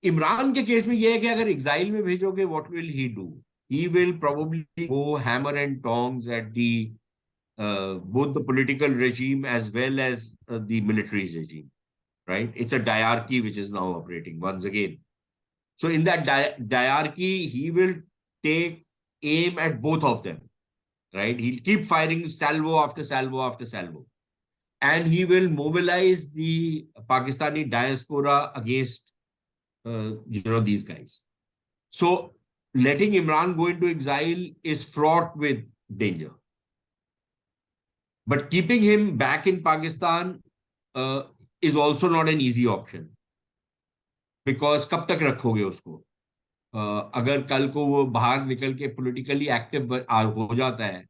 इमरान के केस में ये है कि अगर एग्जाइल में भेजोगे, what will he do? He will probably go hammer and tongs at the both the political regime as well as the military regime, right? It's a diarchy which is now operating once again. So in that diarchy, he will take aim at both of them, right? He'll keep firing salvo after salvo after salvo. And he will mobilize the Pakistani diaspora against, these guys. So letting Imran go into exile is fraught with danger. But keeping him back in Pakistan is also not an easy option. Because कब तक रखोगे उसको? अगर कल को वो बाहर निकल के politically active हो जाता है,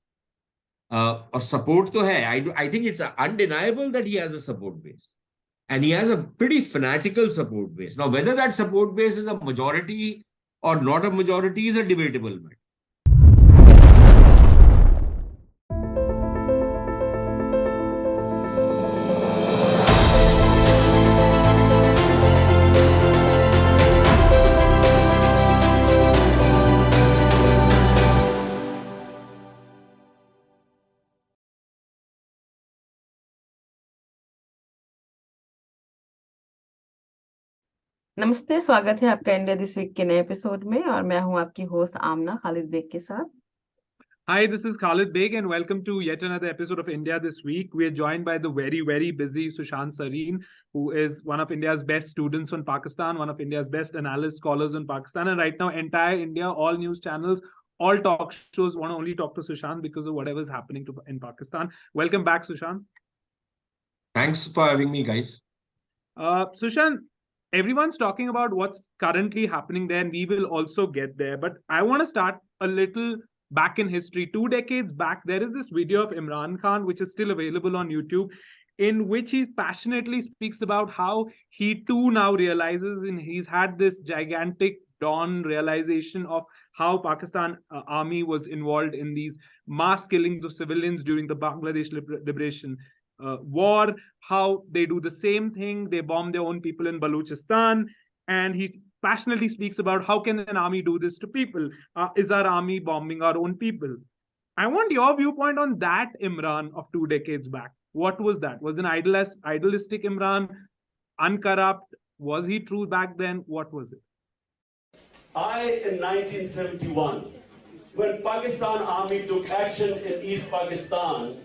और support तो है, I think it's undeniable that he has a support base. And he has a pretty fanatical support base. Now, whether that support base is a majority or not a majority is a debatable matter. नमस्ते, स्वागत है आपका India this week के नए episode में और मैं हूं आपकी होस्ट आमना खालिद बेग के साथ। Hi, this is Khalid Beg and welcome to yet another episode of India This Week. We are joined by the very busy Sushant Sareen, who is one of India's best students on Pakistan, one of India's best analyst scholars on Pakistan. And right now, entire India, all news channels, all talk shows want to only talk to Sushant because of whatever is happening in Pakistan. Welcome back, Sushant. Thanks for having me, guys. Sushant, everyone's talking about what's currently happening there, and we will also get there. But I want to start a little back in history. 2 decades back, there is this video of Imran Khan, which is still available on YouTube, in which he passionately speaks about how he too now realizes, and he's had this gigantic dawn realization of how Pakistan army was involved in these mass killings of civilians during the Bangladesh liberation war, how they do the same thing, they bomb their own people in Balochistan, and he passionately speaks about how can an army do this to people? Is our army bombing our own people? I want your viewpoint on that Imran of 2 decades back. What was that? Was an idealistic Imran, uncorrupt? Was he true back then? What was it? In 1971, when Pakistan Army took action in East Pakistan,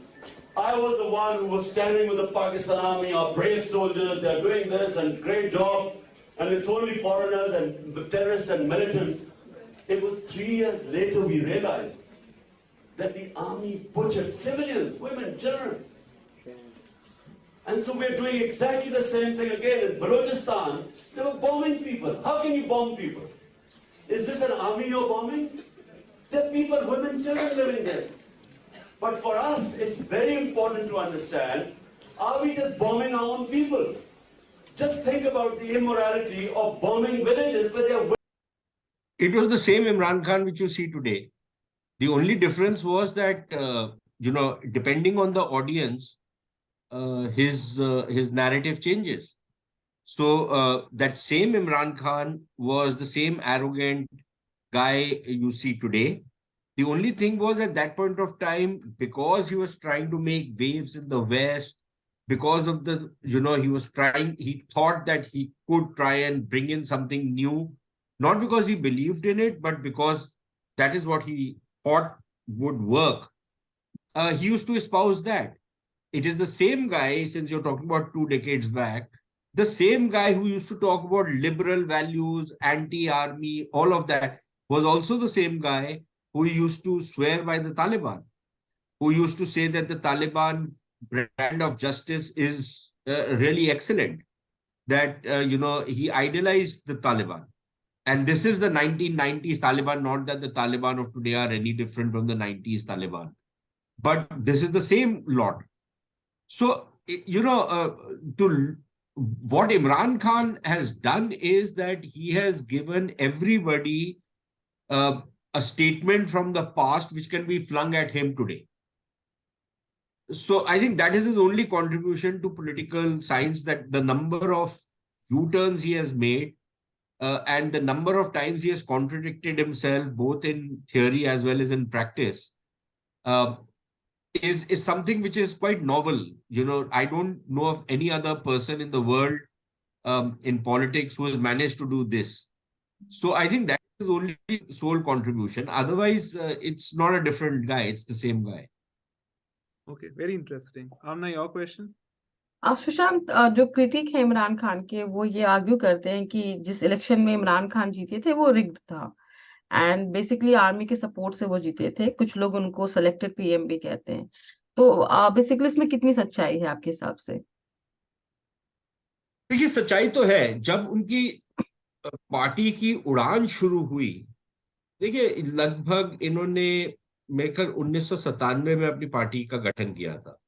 I was the one who was standing with the Pakistan Army, our brave soldiers, they're doing this and great job, and it's only foreigners and terrorists and militants. It was 3 years later we realized that the army butchered civilians, women, children. And so we're doing exactly the same thing again. In Balochistan, they were bombing people. How can you bomb people? Is this an army you're bombing? There are people, women, children living there. But for us, it's very important to understand, are we just bombing our own people? Just think about the immorality of bombing villages where there are... It was the same Imran Khan which you see today. The only difference was that, depending on the audience, his narrative changes. So that same Imran Khan was the same arrogant guy you see today. The only thing was at that point of time, because he was trying to make waves in the West, because of the, he thought that he could try and bring in something new, not because he believed in it, but because that is what he thought would work. He used to espouse that. It is the same guy, since you're talking about 2 decades back, the same guy who used to talk about liberal values, anti-army, all of that, was also the same guy who used to swear by the Taliban, who used to say that the Taliban brand of justice is really excellent, that, he idolized the Taliban. And this is the 1990s Taliban, not that the Taliban of today are any different from the 90s Taliban. But this is the same lot. So, what Imran Khan has done is that he has given everybody a statement from the past which can be flung at him today. So I think that is his only contribution to political science, that the number of U-turns he has made and the number of times he has contradicted himself, both in theory as well as in practice, uh, is something which is quite novel. I don't know of any other person in the world, in politics, who has managed to do this. So I think that is only sole contribution. Otherwise, it's not a different guy. It's the same guy. Okay, very interesting. Amna, your question? Sushant, जो critic है इमरान खान के, वो ये argue करते हैं कि जिस election में इमरान खान जीते थे वो रिग्ड था, एंड बेसिकली आर्मी के सपोर्ट से वो जीते थे। कुछ लोग उनको सेलेक्टेड पीएम भी कहते हैं। तो बेसिकली इसमें कितनी सच्चाई है आपके हिसाब से? देखिए, सच्चाई तो है। जब उनकी पार्टी की उड़ान शुरू हुई, देखिए, लगभग इन्होंने मेरे ख्याल 1997 में अपनी पार्टी का गठन किया था।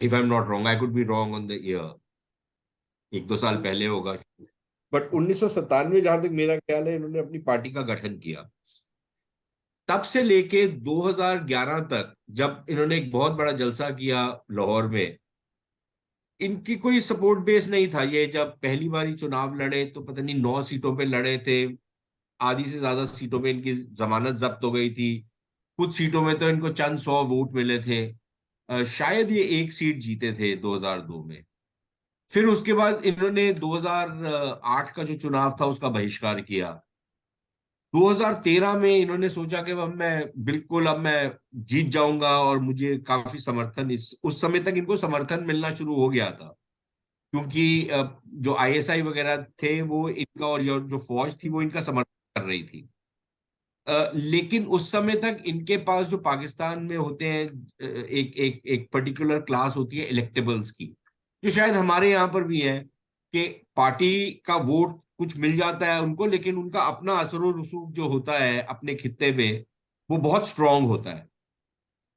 If I am not wrong, I could be wrong on the year, 1-2 साल पहले होगा, बट 1997, जहां तक मेरा ख्याल है, इन्होंने अपनी पार्टी का गठन किया। तब से लेके 2011 तक, जब इन्होंने एक बहुत बड़ा जलसा किया लाहौर में, इनकी कोई सपोर्ट बेस नहीं था। ये जब पहली बार चुनाव लड़े तो पता नहीं 9 सीटों पे लड़े थे, आधी से ज्यादा सीटों पे इनकी जमानत जब्त हो गई थी, कुछ सीटों में तो इनको चंद 100 वोट मिले थे। शायद ये एक सीट जीते थे 2002 में। फिर उसके बाद इन्होंने 2008 का जो चुनाव था उसका बहिष्कार किया। 2013 में इन्होंने सोचा कि अब मैं जीत जाऊंगा, और मुझे काफी समर्थन, उस समय तक इनको समर्थन मिलना शुरू हो गया था, क्योंकि जो आईएसआई वगैरह थे वो इनका, और जो फौज थी वो इनका समर्थन कर रही थी। लेकिन उस समय तक इनके पास जो पाकिस्तान में होते हैं, एक एक एक पर्टिकुलर क्लास होती है इलेक्टेबल्स की, जो शायद हमारे यहाँ पर भी है, कि पार्टी का वोट कुछ मिल जाता है उनको, लेकिन उनका अपना असर और रसूख जो होता है अपने खित्ते में, वो बहुत स्ट्रांग होता है।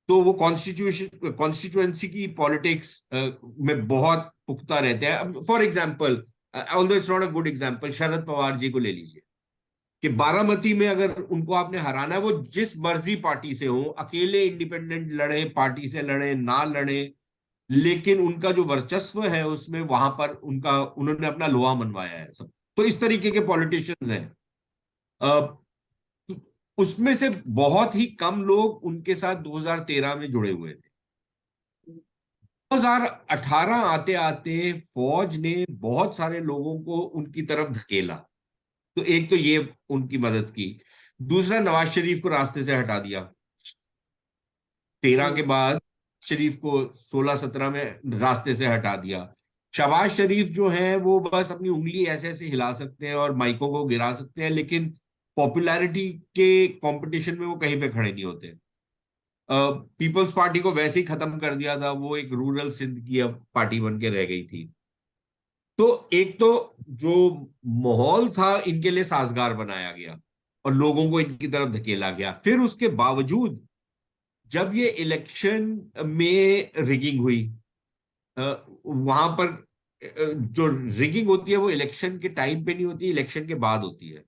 तो वो कॉन्स्टिट्यूएंसी की पॉलिटिक्स में बहुत पुख्ता रहते हैं। For example, although it's not a good example, Sharad Pawar ji को ले लीजिए, कि बारामती में अगर उनको आपने हराना है, वो जिस मर्जी पार्टी से हो, अकेले इंडिपेंडेंट लड़े, पार्टी से लड़े, ना लड़े, लेकिन उनका जो वर्चस्व है उसमें, वहां पर उन्होंने अपना लोहा मनवाया है सब। तो इस तरीके के पॉलिटिशियंस हैं। अ, उसमें से बहुत ही कम लोग उनके साथ 2013 में जुड़े हुए थे। 2018 आते आते फौज ने बहुत सारे लोगों को उनकी तरफ धकेला। तो एक तो ये उनकी मदद की, दूसरा नवाज शरीफ को रास्ते से हटा दिया। 13 के बाद शरीफ को 16-17 में रास्ते से हटा दिया। शहबाज शरीफ जो है वो बस अपनी उंगली ऐसे ऐसे हिला सकते हैं और माइकों को गिरा सकते हैं, लेकिन पॉपुलैरिटी के कंपटीशन में वो कहीं पे खड़े नहीं होते। पीपल्स पार्टी को वैसे ही खत्म कर दिया था, वो एक रूरल सिंध की अब पार्टी बन के रह गई थी। तो एक तो जो माहौल था इनके लिए साजगार बनाया गया और लोगों को इनकी तरफ धकेला गया। फिर उसके बावजूद जब ये इलेक्शन में रिगिंग हुई, वहां पर जो रिगिंग होती है वो इलेक्शन के टाइम पे नहीं होती, इलेक्शन के बाद होती है,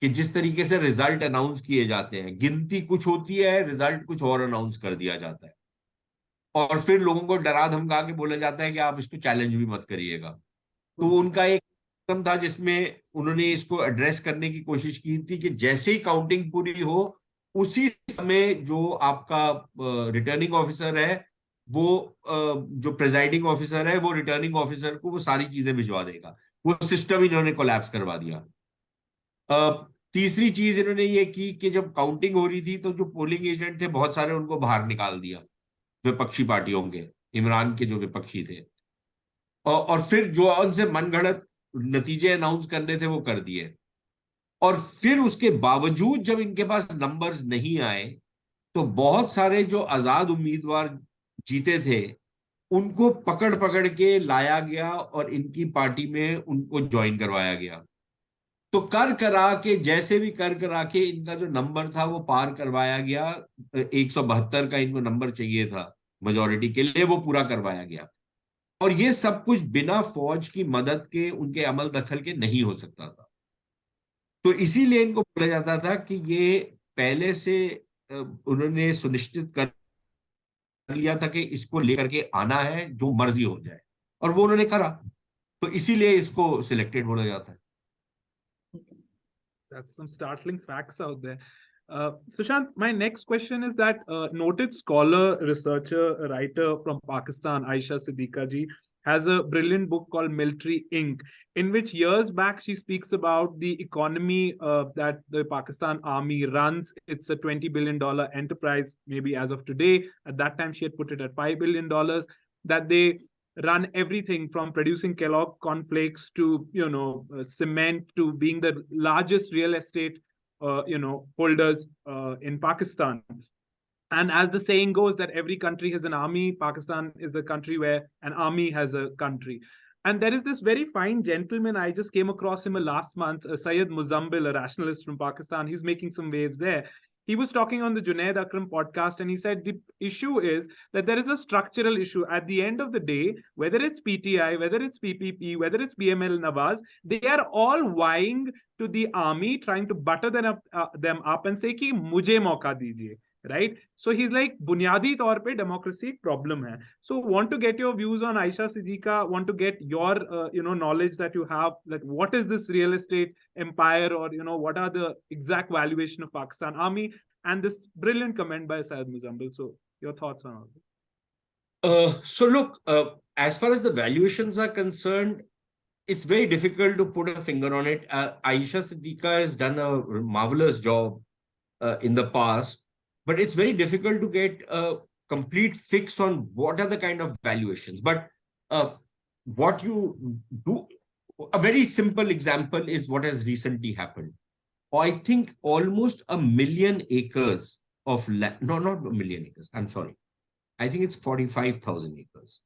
कि जिस तरीके से रिजल्ट अनाउंस किए जाते हैं, गिनती कुछ होती है, रिजल्ट कुछ और अनाउंस कर दिया जाता है, और फिर लोगों को डरा धमका के बोला जाता है कि आप इसको चैलेंज भी मत करिएगा। तो उनका एक सिस्टम था जिसमें उन्होंने इसको एड्रेस करने की कोशिश की थी, कि जैसे ही काउंटिंग पूरी हो उसी समय जो आपका रिटर्निंग ऑफिसर है, वो जो प्रिजाइडिंग ऑफिसर है, वो रिटर्निंग ऑफिसर को वो सारी चीजें भिजवा देगा। वो सिस्टम इन्होंने कोलैप्स करवा दिया। तीसरी चीज इन्होंने ये की कि जब काउंटिंग हो रही थी तो जो पोलिंग एजेंट थे बहुत सारे, उनको बाहर निकाल दिया, विपक्षी पार्टियों के, इमरान के जो विपक्षी थे, और फिर जो उनसे मनगढ़ंत नतीजे अनाउंस करने थे वो कर दिए। और फिर उसके बावजूद जब इनके पास नंबर्स नहीं आए, तो बहुत सारे जो आजाद उम्मीदवार जीते थे उनको पकड़ पकड़ के लाया गया और इनकी पार्टी में उनको ज्वाइन करवाया गया। तो कर करा के, जैसे भी कर करा के इनका जो नंबर था वो पार करवाया गया। 172 का इनको नंबर चाहिए था मेजोरिटी के लिए, वो पूरा करवाया गया। और ये सब कुछ बिना फौज की मदद के, उनके अमल दखल के नहीं हो सकता था। तो इसीलिए इनको बोला जाता था कि ये पहले से उन्होंने सुनिश्चित कर लिया था कि इसको लेकर के आना है, जो मर्जी हो जाए, और वो उन्होंने करा। तो इसीलिए इसको सिलेक्टेड बोला जाता है। That's some startling facts out there. Sushant, my next question is that noted scholar, researcher, writer from Pakistan, Aisha Siddiqa ji, has a brilliant book called Military Inc., in which years back she speaks about the economy that the Pakistan Army runs. It's a $20 billion enterprise, maybe as of today. At that time, she had put it at $5 billion, that they run everything from producing Kellogg cornflakes to cement, to being the largest real estate holders in Pakistan. And as the saying goes, that every country has an army, Pakistan is a country where an army has a country. And there is this very fine gentleman, I just came across him last month, Syed Muzambil, a rationalist from Pakistan. He's making some waves there. He was talking on the Junaid Akram podcast, and he said the issue is that there is a structural issue. At the end of the day, whether it's PTI, whether it's PPP, whether it's PML Nawaz, they are all vying to the army, trying to butter them up and say ki mujhe mauka dijiye. Right? So he's like, बुनियादी तौर पे democracy problem hai. So want to get your views on Aisha Siddiqa, want to get your knowledge that you have, like what is this real estate empire, or what are the exact valuation of Pakistan Army, and this brilliant comment by Syed Muzambil. So your thoughts on all this? So look, as far as the valuations are concerned, it's very difficult to put a finger on it. Aisha Siddiqa has done a marvelous job in the past. But it's very difficult to get a complete fix on what are the kind of valuations. But what you do, a very simple example is what has recently happened. I think almost 1 million acres of land, no, not 1 million acres, I'm sorry. I think it's 45,000 acres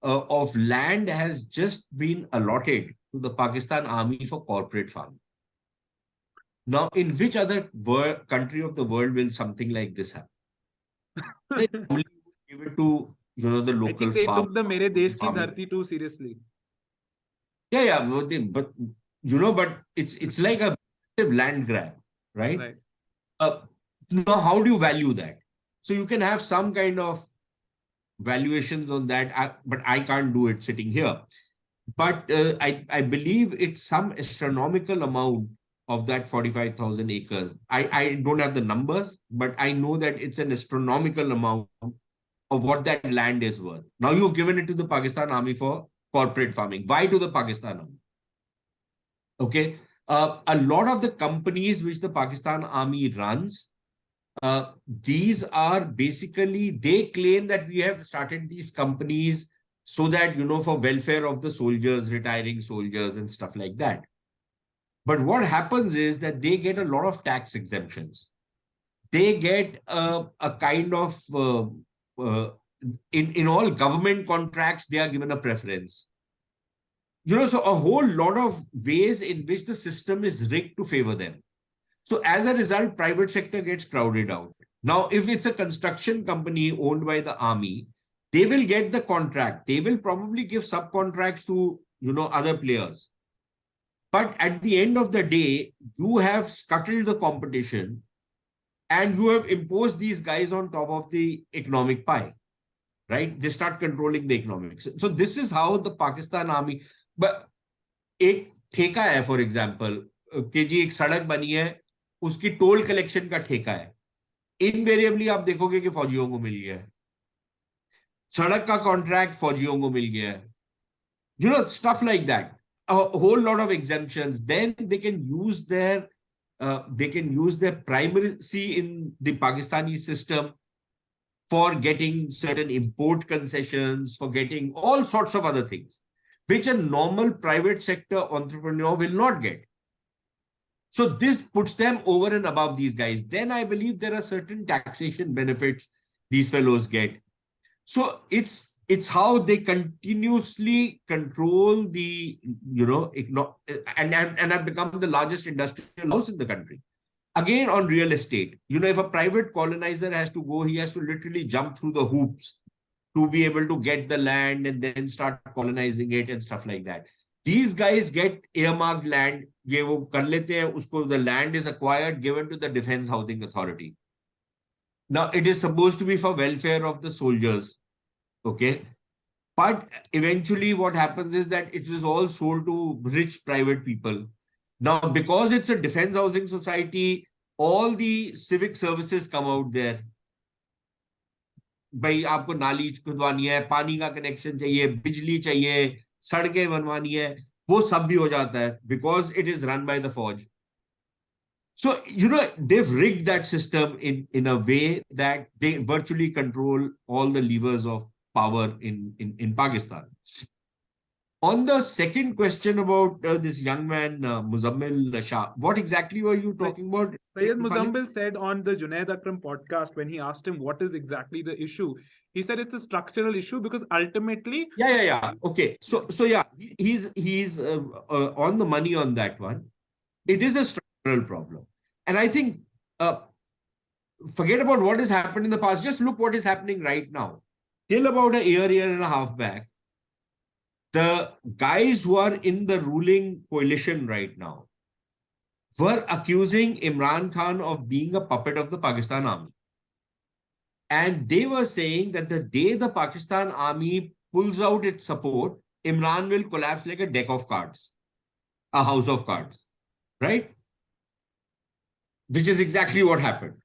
of land has just been allotted to the Pakistan Army for corporate farming. Now, in which other country of the world will something like this happen? They only give it to the local. I think they took the Mere Desh Ki Dharti too seriously. Yeah, but but it's like a land grab, right? Right. Now, how do you value that? So you can have some kind of valuations on that, but I can't do it sitting here. But I believe it's some astronomical amount of that 45,000 acres. I don't have the numbers, but I know that it's an astronomical amount of what that land is worth. Now you've given it to the Pakistan Army for corporate farming. Why to the Pakistan Army? Okay. A lot of the companies which the Pakistan Army runs, these are basically, they claim that we have started these companies so that, for welfare of the soldiers, retiring soldiers and stuff like that. But what happens is that they get a lot of tax exemptions. They get a kind of, in all government contracts, they are given a preference. So a whole lot of ways in which the system is rigged to favor them. So as a result, private sector gets crowded out. Now, if it's a construction company owned by the army, they will get the contract. They will probably give subcontracts to, other players. But at the end of the day, you have scuttled the competition and you have imposed these guys on top of the economic pie, right? They start controlling the economics. So this is how the Pakistan Army, but एक ठेका है, for example, कि जी एक सड़क बनी है, उसकी toll collection का ठेका है. Invariably आप देखोगे कि फौजियों को मिल गया है. सड़क का कॉन्ट्रैक्ट फौजियों को मिल गया है. Stuff like that. A whole lot of exemptions. Then they can use their primacy in the Pakistani system for getting certain import concessions, for getting all sorts of other things, which a normal private sector entrepreneur will not get. So this puts them over and above these guys. Then I believe there are certain taxation benefits these fellows get. So it's how they continuously control the, and have become the largest industrial house in the country. Again, on real estate, if a private colonizer has to go, he has to literally jump through the hoops to be able to get the land and then start colonizing it and stuff like that. These guys get earmarked land. The land is acquired, given to the Defense Housing Authority. Now, it is supposed to be for welfare of the soldiers. Okay. But eventually what happens is that it is all sold to rich private people. Now, because it's a defense housing society, all the civic services come out there. भाई आपको नाली खुदवानी है, पानी का connection चाहिए, बिजली चाहिए, सड़कें बनवानी है, वो सब भी हो जाता है because it is run by the Fauj. So, they've rigged that system in a way that they virtually control all the levers of power in Pakistan. On the second question about this young man, Muzammil Shah, what exactly were you talking about? Syed Muzammil said on the Junaid Akram podcast, when he asked him what is exactly the issue, he said it's a structural issue because ultimately... Yeah. Okay. So yeah, he's on the money on that one. It is a structural problem. And I think, forget about what has happened in the past. Just look what is happening right now. Till about a year and a half back, the guys who are in the ruling coalition right now were accusing Imran Khan of being a puppet of the Pakistan Army. And they were saying that the day the Pakistan Army pulls out its support, Imran will collapse like a deck of cards, a house of cards, right? Which is exactly what happened.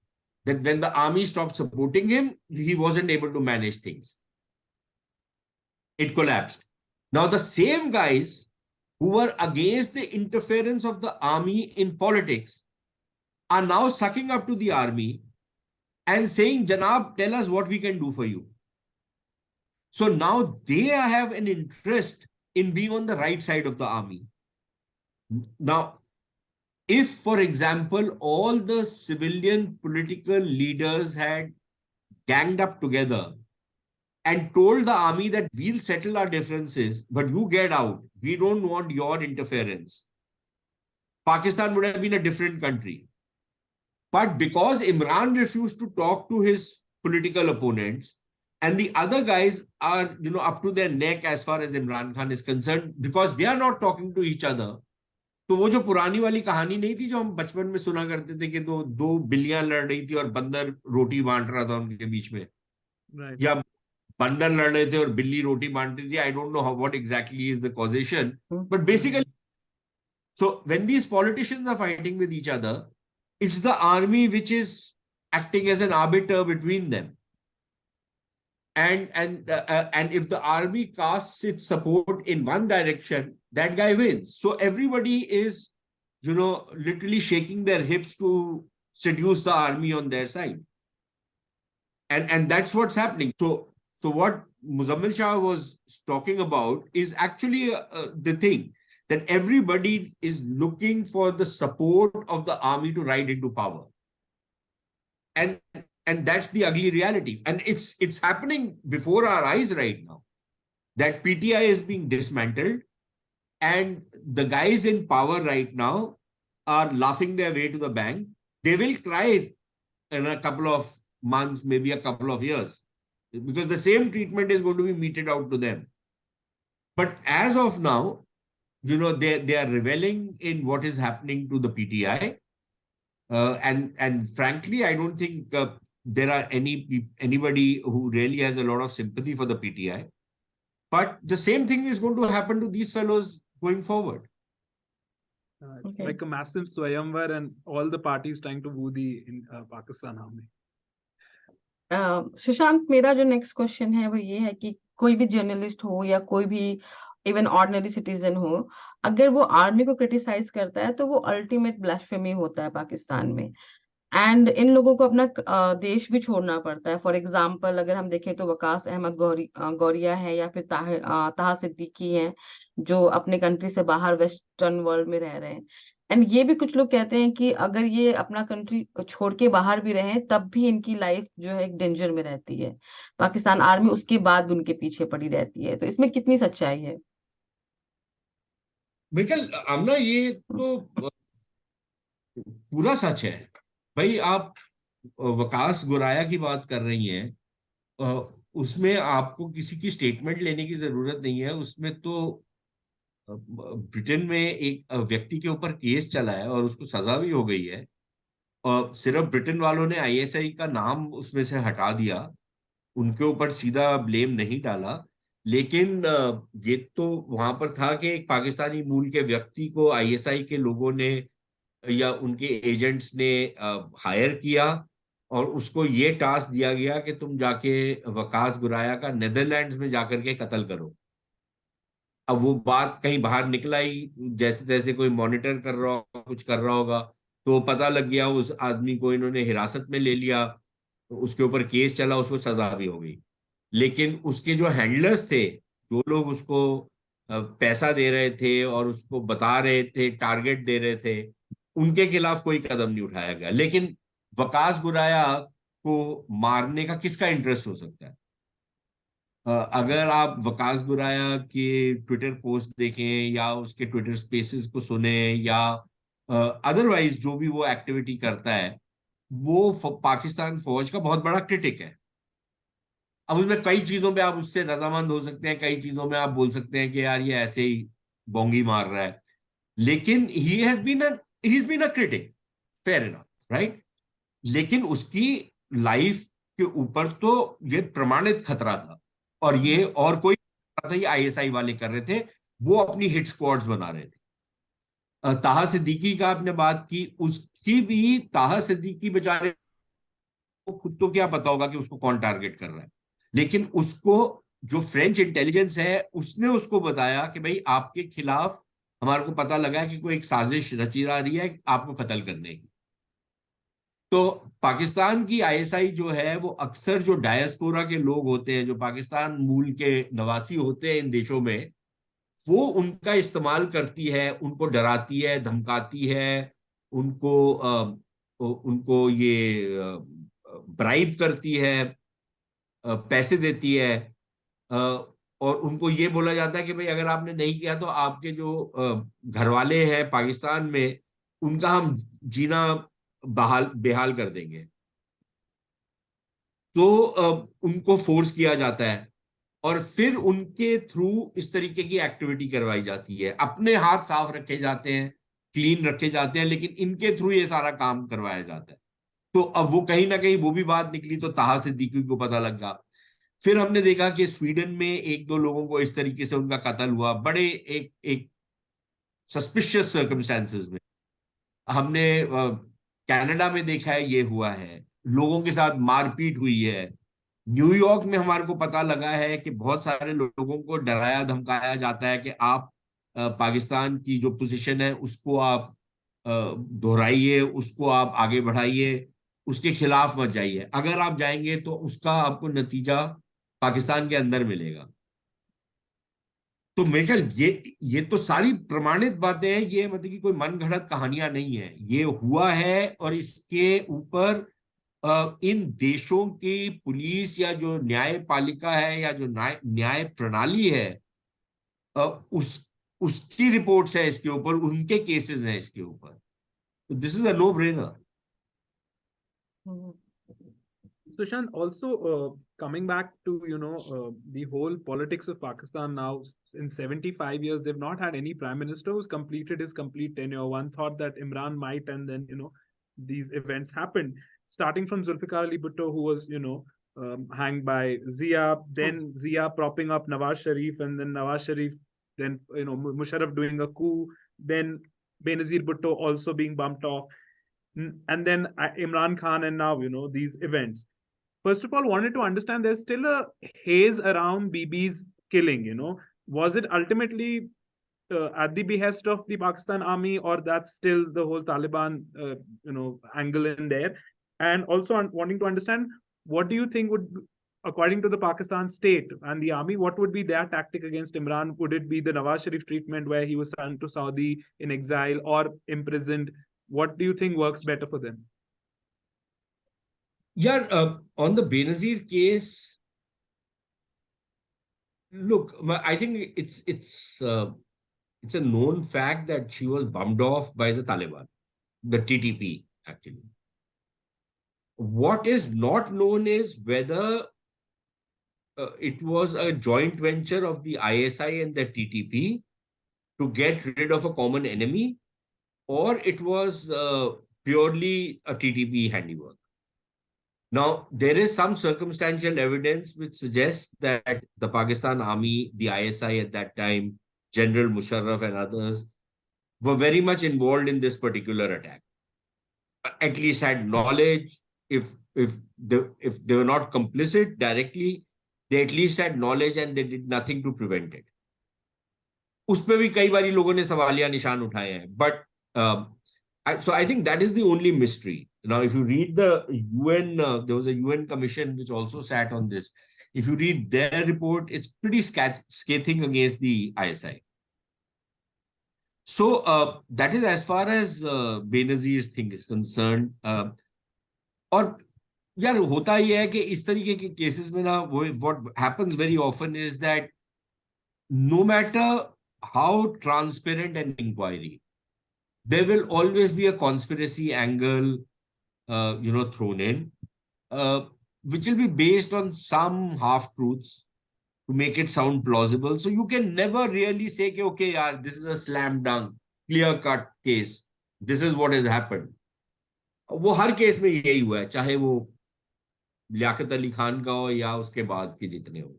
That when the army stopped supporting him, he wasn't able to manage things. It collapsed. Now, the same guys who were against the interference of the army in politics are now sucking up to the army and saying, Janab, tell us what we can do for you. So now they have an interest in being on the right side of the army. Now, if, for example, all the civilian political leaders had ganged up together and told the army that we'll settle our differences, but you get out, we don't want your interference, Pakistan would have been a different country. But because Imran refused to talk to his political opponents, and the other guys are, up to their neck as far as Imran Khan is concerned, because they are not talking to each other. तो वो जो पुरानी वाली कहानी नहीं थी जो हम बचपन में सुना करते थे कि दो बिल्लियां लड़ रही थी और बंदर रोटी बांट रहा था उनके बीच में, या बंदर लड़ रहे थे और बिल्ली रोटी बांट रही थी. I don't know what exactly is the causation, but basically, so when these politicians are fighting with each other, it's the army which is acting as an arbiter between them. And if the army casts its support in one direction, that guy wins. So everybody is, literally shaking their hips to seduce the army on their side. And that's what's happening. So what Muzammil Shah was talking about is actually the thing that everybody is looking for the support of the army to ride into power. And that's the ugly reality. And it's happening before our eyes right now. That PTI is being dismantled and the guys in power right now are laughing their way to the bank. They will cry in a couple of months, maybe a couple of years, because the same treatment is going to be meted out to them. But as of now, they are reveling in what is happening to the PTI. And frankly, I don't think there are anybody who really has a lot of sympathy for the PTI. But the same thing is going to happen to these fellows going forward. It's like a massive swayamvar and all the parties trying to woo the Pakistan Army. Sushant, मेरा जो next question है वो ये है कि कोई भी journalist हो या कोई भी इवन ऑर्डिनरी सिटीजन हो, अगर वो आर्मी को क्रिटिसाइज करता है तो वो अल्टीमेट ब्लास्फेमी होता है पाकिस्तान में. एंड इन लोगों को अपना देश भी छोड़ना पड़ता है. फॉर एग्जाम्पल अगर हम देखें तो वकास अहमद गौरिया है या फिर ताहा सिद्दीकी है जो अपने कंट्री से बाहर वेस्टर्न वर्ल्ड में रह रहे हैं. एंड ये भी कुछ लोग कहते हैं कि अगर ये अपना कंट्री छोड़ के बाहर भी रहें तब भी इनकी लाइफ जो है एक डेंजर में रहती है. पाकिस्तान आर्मी उसके बाद उनके पीछे पड़ी रहती है. तो इसमें कितनी सच्चाई है? बिल्कुल आमना, ये तो पूरा सच है भाई. आप वकास गोराया की बात कर रही हैं, उसमें आपको किसी की स्टेटमेंट लेने की जरूरत नहीं है. उसमें तो ब्रिटेन में एक व्यक्ति के ऊपर केस चला है और उसको सजा भी हो गई है, और सिर्फ ब्रिटेन वालों ने आईएसआई का नाम उसमें से हटा दिया, उनके ऊपर सीधा ब्लेम नहीं डाला. लेकिन ये तो वहां पर था कि एक पाकिस्तानी मूल के व्यक्ति को आईएसआई के लोगों ने या उनके एजेंट्स ने हायर किया और उसको ये टास्क दिया गया कि तुम जाके वकास गुराया का नेदरलैंड्स में जाकर के कत्ल करो। अब वो बात कहीं बाहर निकला ही, जैसे तैसे कोई मॉनिटर कर रहा होगा, कुछ कर रहा होगा, तो पता लग गया, उस आदमी को इन्होंने हिरासत में ले लिया, तो उसके ऊपर केस चला, उसको सजा भी हो गई। लेकिन उसके जो हैंडलर्स थे, जो लोग उसको पैसा दे रहे थे और उसको बता रहे थे, टारगेट दे रहे थे, उनके खिलाफ कोई कदम नहीं उठाया गया। लेकिन वकास गुराया को मारने का किसका इंटरेस्ट हो सकता है? अगर आप वकास गुराया के ट्विटर पोस्ट देखें या उसके ट्विटर स्पेसेस को सुने या अदरवाइज जो भी वो एक्टिविटी करता है, वो पाकिस्तान फौज का बहुत बड़ा क्रिटिक है। अब उसमें कई चीजों पे आप उससे रजामंद हो सकते हैं, कई चीजों में आप बोल सकते हैं कि यार ये ऐसे ही बोंगी मार रहा है, लेकिन he has been a critic, fair enough, right. लेकिन उसकी लाइफ के ऊपर तो ये प्रमाणित खतरा था, और ये और कोई था, ये आईएसआई वाले कर रहे थे, वो अपनी हिट स्क्वाड्स बना रहे थे। ताहा सिद्दीकी का आपने बात की, उसकी भी, ताहा सिद्दीकी बेचारे को खुद तो क्या पता होगा कि उसको कौन टारगेट कर रहा है, लेकिन उसको जो फ्रेंच इंटेलिजेंस है उसने उसको बताया कि भाई आपके खिलाफ हमारे को पता लगा है कि कोई एक साजिश रची जा रही है आपको कत्ल करने की। तो पाकिस्तान की आईएसआई जो है वो अक्सर जो डायस्पोरा के लोग होते हैं, जो पाकिस्तान मूल के नवासी होते हैं इन देशों में, वो उनका इस्तेमाल करती है, उनको डराती है, धमकाती है, उनको ये ब्राइब करती है, पैसे देती है, अ, और उनको ये बोला जाता है कि भाई अगर आपने नहीं किया तो आपके जो घर वाले हैं पाकिस्तान में, उनका हम जीना बहाल बेहाल कर देंगे। तो उनको फोर्स किया जाता है और फिर उनके थ्रू इस तरीके की एक्टिविटी करवाई जाती है, अपने हाथ साफ रखे जाते हैं, क्लीन रखे जाते हैं, लेकिन इनके थ्रू ये सारा काम करवाया जाता है। तो अब वो कहीं ना कहीं वो भी बात निकली तो ताहा सिद्दीकी को पता लगा। फिर हमने देखा कि स्वीडन में एक दो लोगों को इस तरीके से उनका कत्ल हुआ, बड़े एक एक सस्पिशियस सर्कमस्टेंसेस में। हमने कनाडा में देखा है ये हुआ है, लोगों के साथ मारपीट हुई है। न्यूयॉर्क में हमारे को पता लगा है कि बहुत सारे लोगों को डराया धमकाया जाता है कि आप पाकिस्तान की जो पोजीशन है उसको आप दोहराइए, उसको आप आगे बढ़ाइए, उसके खिलाफ मत जाइए, अगर आप जाएंगे तो उसका आपको नतीजा पाकिस्तान के अंदर मिलेगा। तो मेरे ख्याल ये तो सारी प्रमाणित बातें हैं, ये मतलब कि कोई मन घड़त कहानियां नहीं है, ये हुआ है। और इसके ऊपर इन देशों की पुलिस या जो न्यायपालिका है या जो न्याय प्रणाली है, अ, उस उसकी रिपोर्ट्स है इसके ऊपर, उनके केसेस हैं इसके ऊपर। तो this is a no brainer. Sushant, also coming back to the whole politics of Pakistan now, in 75 years they've not had any prime minister who's completed his complete tenure. One thought that Imran might, and then these events happened, starting from Zulfikar Ali Bhutto, who was hanged by Zia, then Zia propping up Nawaz Sharif, and then Nawaz Sharif, then Musharraf doing a coup, then Benazir Bhutto also being bumped off, and then Imran Khan, and now these events. First of all, wanted to understand, there's still a haze around BB's killing. Was it ultimately at the behest of the Pakistan Army, or that's still the whole Taliban angle in there? And also wanting to understand, what do you think would, according to the Pakistan state and the army, what would be their tactic against Imran? Would it be the Nawaz Sharif treatment where he was sent to Saudi in exile or imprisoned? What do you think works better for them? Yeah, on the Benazir case, look, I think it's a known fact that she was bumped off by the Taliban, the TTP actually. What is not known is whether it was a joint venture of the ISI and the TTP to get rid of a common enemy, or it was purely a TTP handiwork. Now, there is some circumstantial evidence which suggests that the Pakistan Army, the ISI at that time, General Musharraf and others were very much involved in this particular attack. At least had knowledge. If they were not complicit directly, they at least had knowledge and they did nothing to prevent it. उस पे भी कई बारी लोगों ने सवालिया निशान उठाए हैं. But so I think that is the only mystery. Now, if you read the UN, there was a UN commission which also sat on this. If you read their report, it's pretty scathing against the ISI. So that is as far as Benazir's thing is concerned. और यार होता ही है कि इस तरीके के cases में ना what happens very often is that no matter how transparent an inquiry, there will always be a conspiracy angle, thrown in, which will be based on some half-truths to make it sound plausible. So you can never really say, okay, yaar, this is a slam dunk, clear-cut case. This is what has happened. वो हर case में यही हुआ है, चाहे वो लियाकत अली खान का हो या उसके बाद के जितने हो.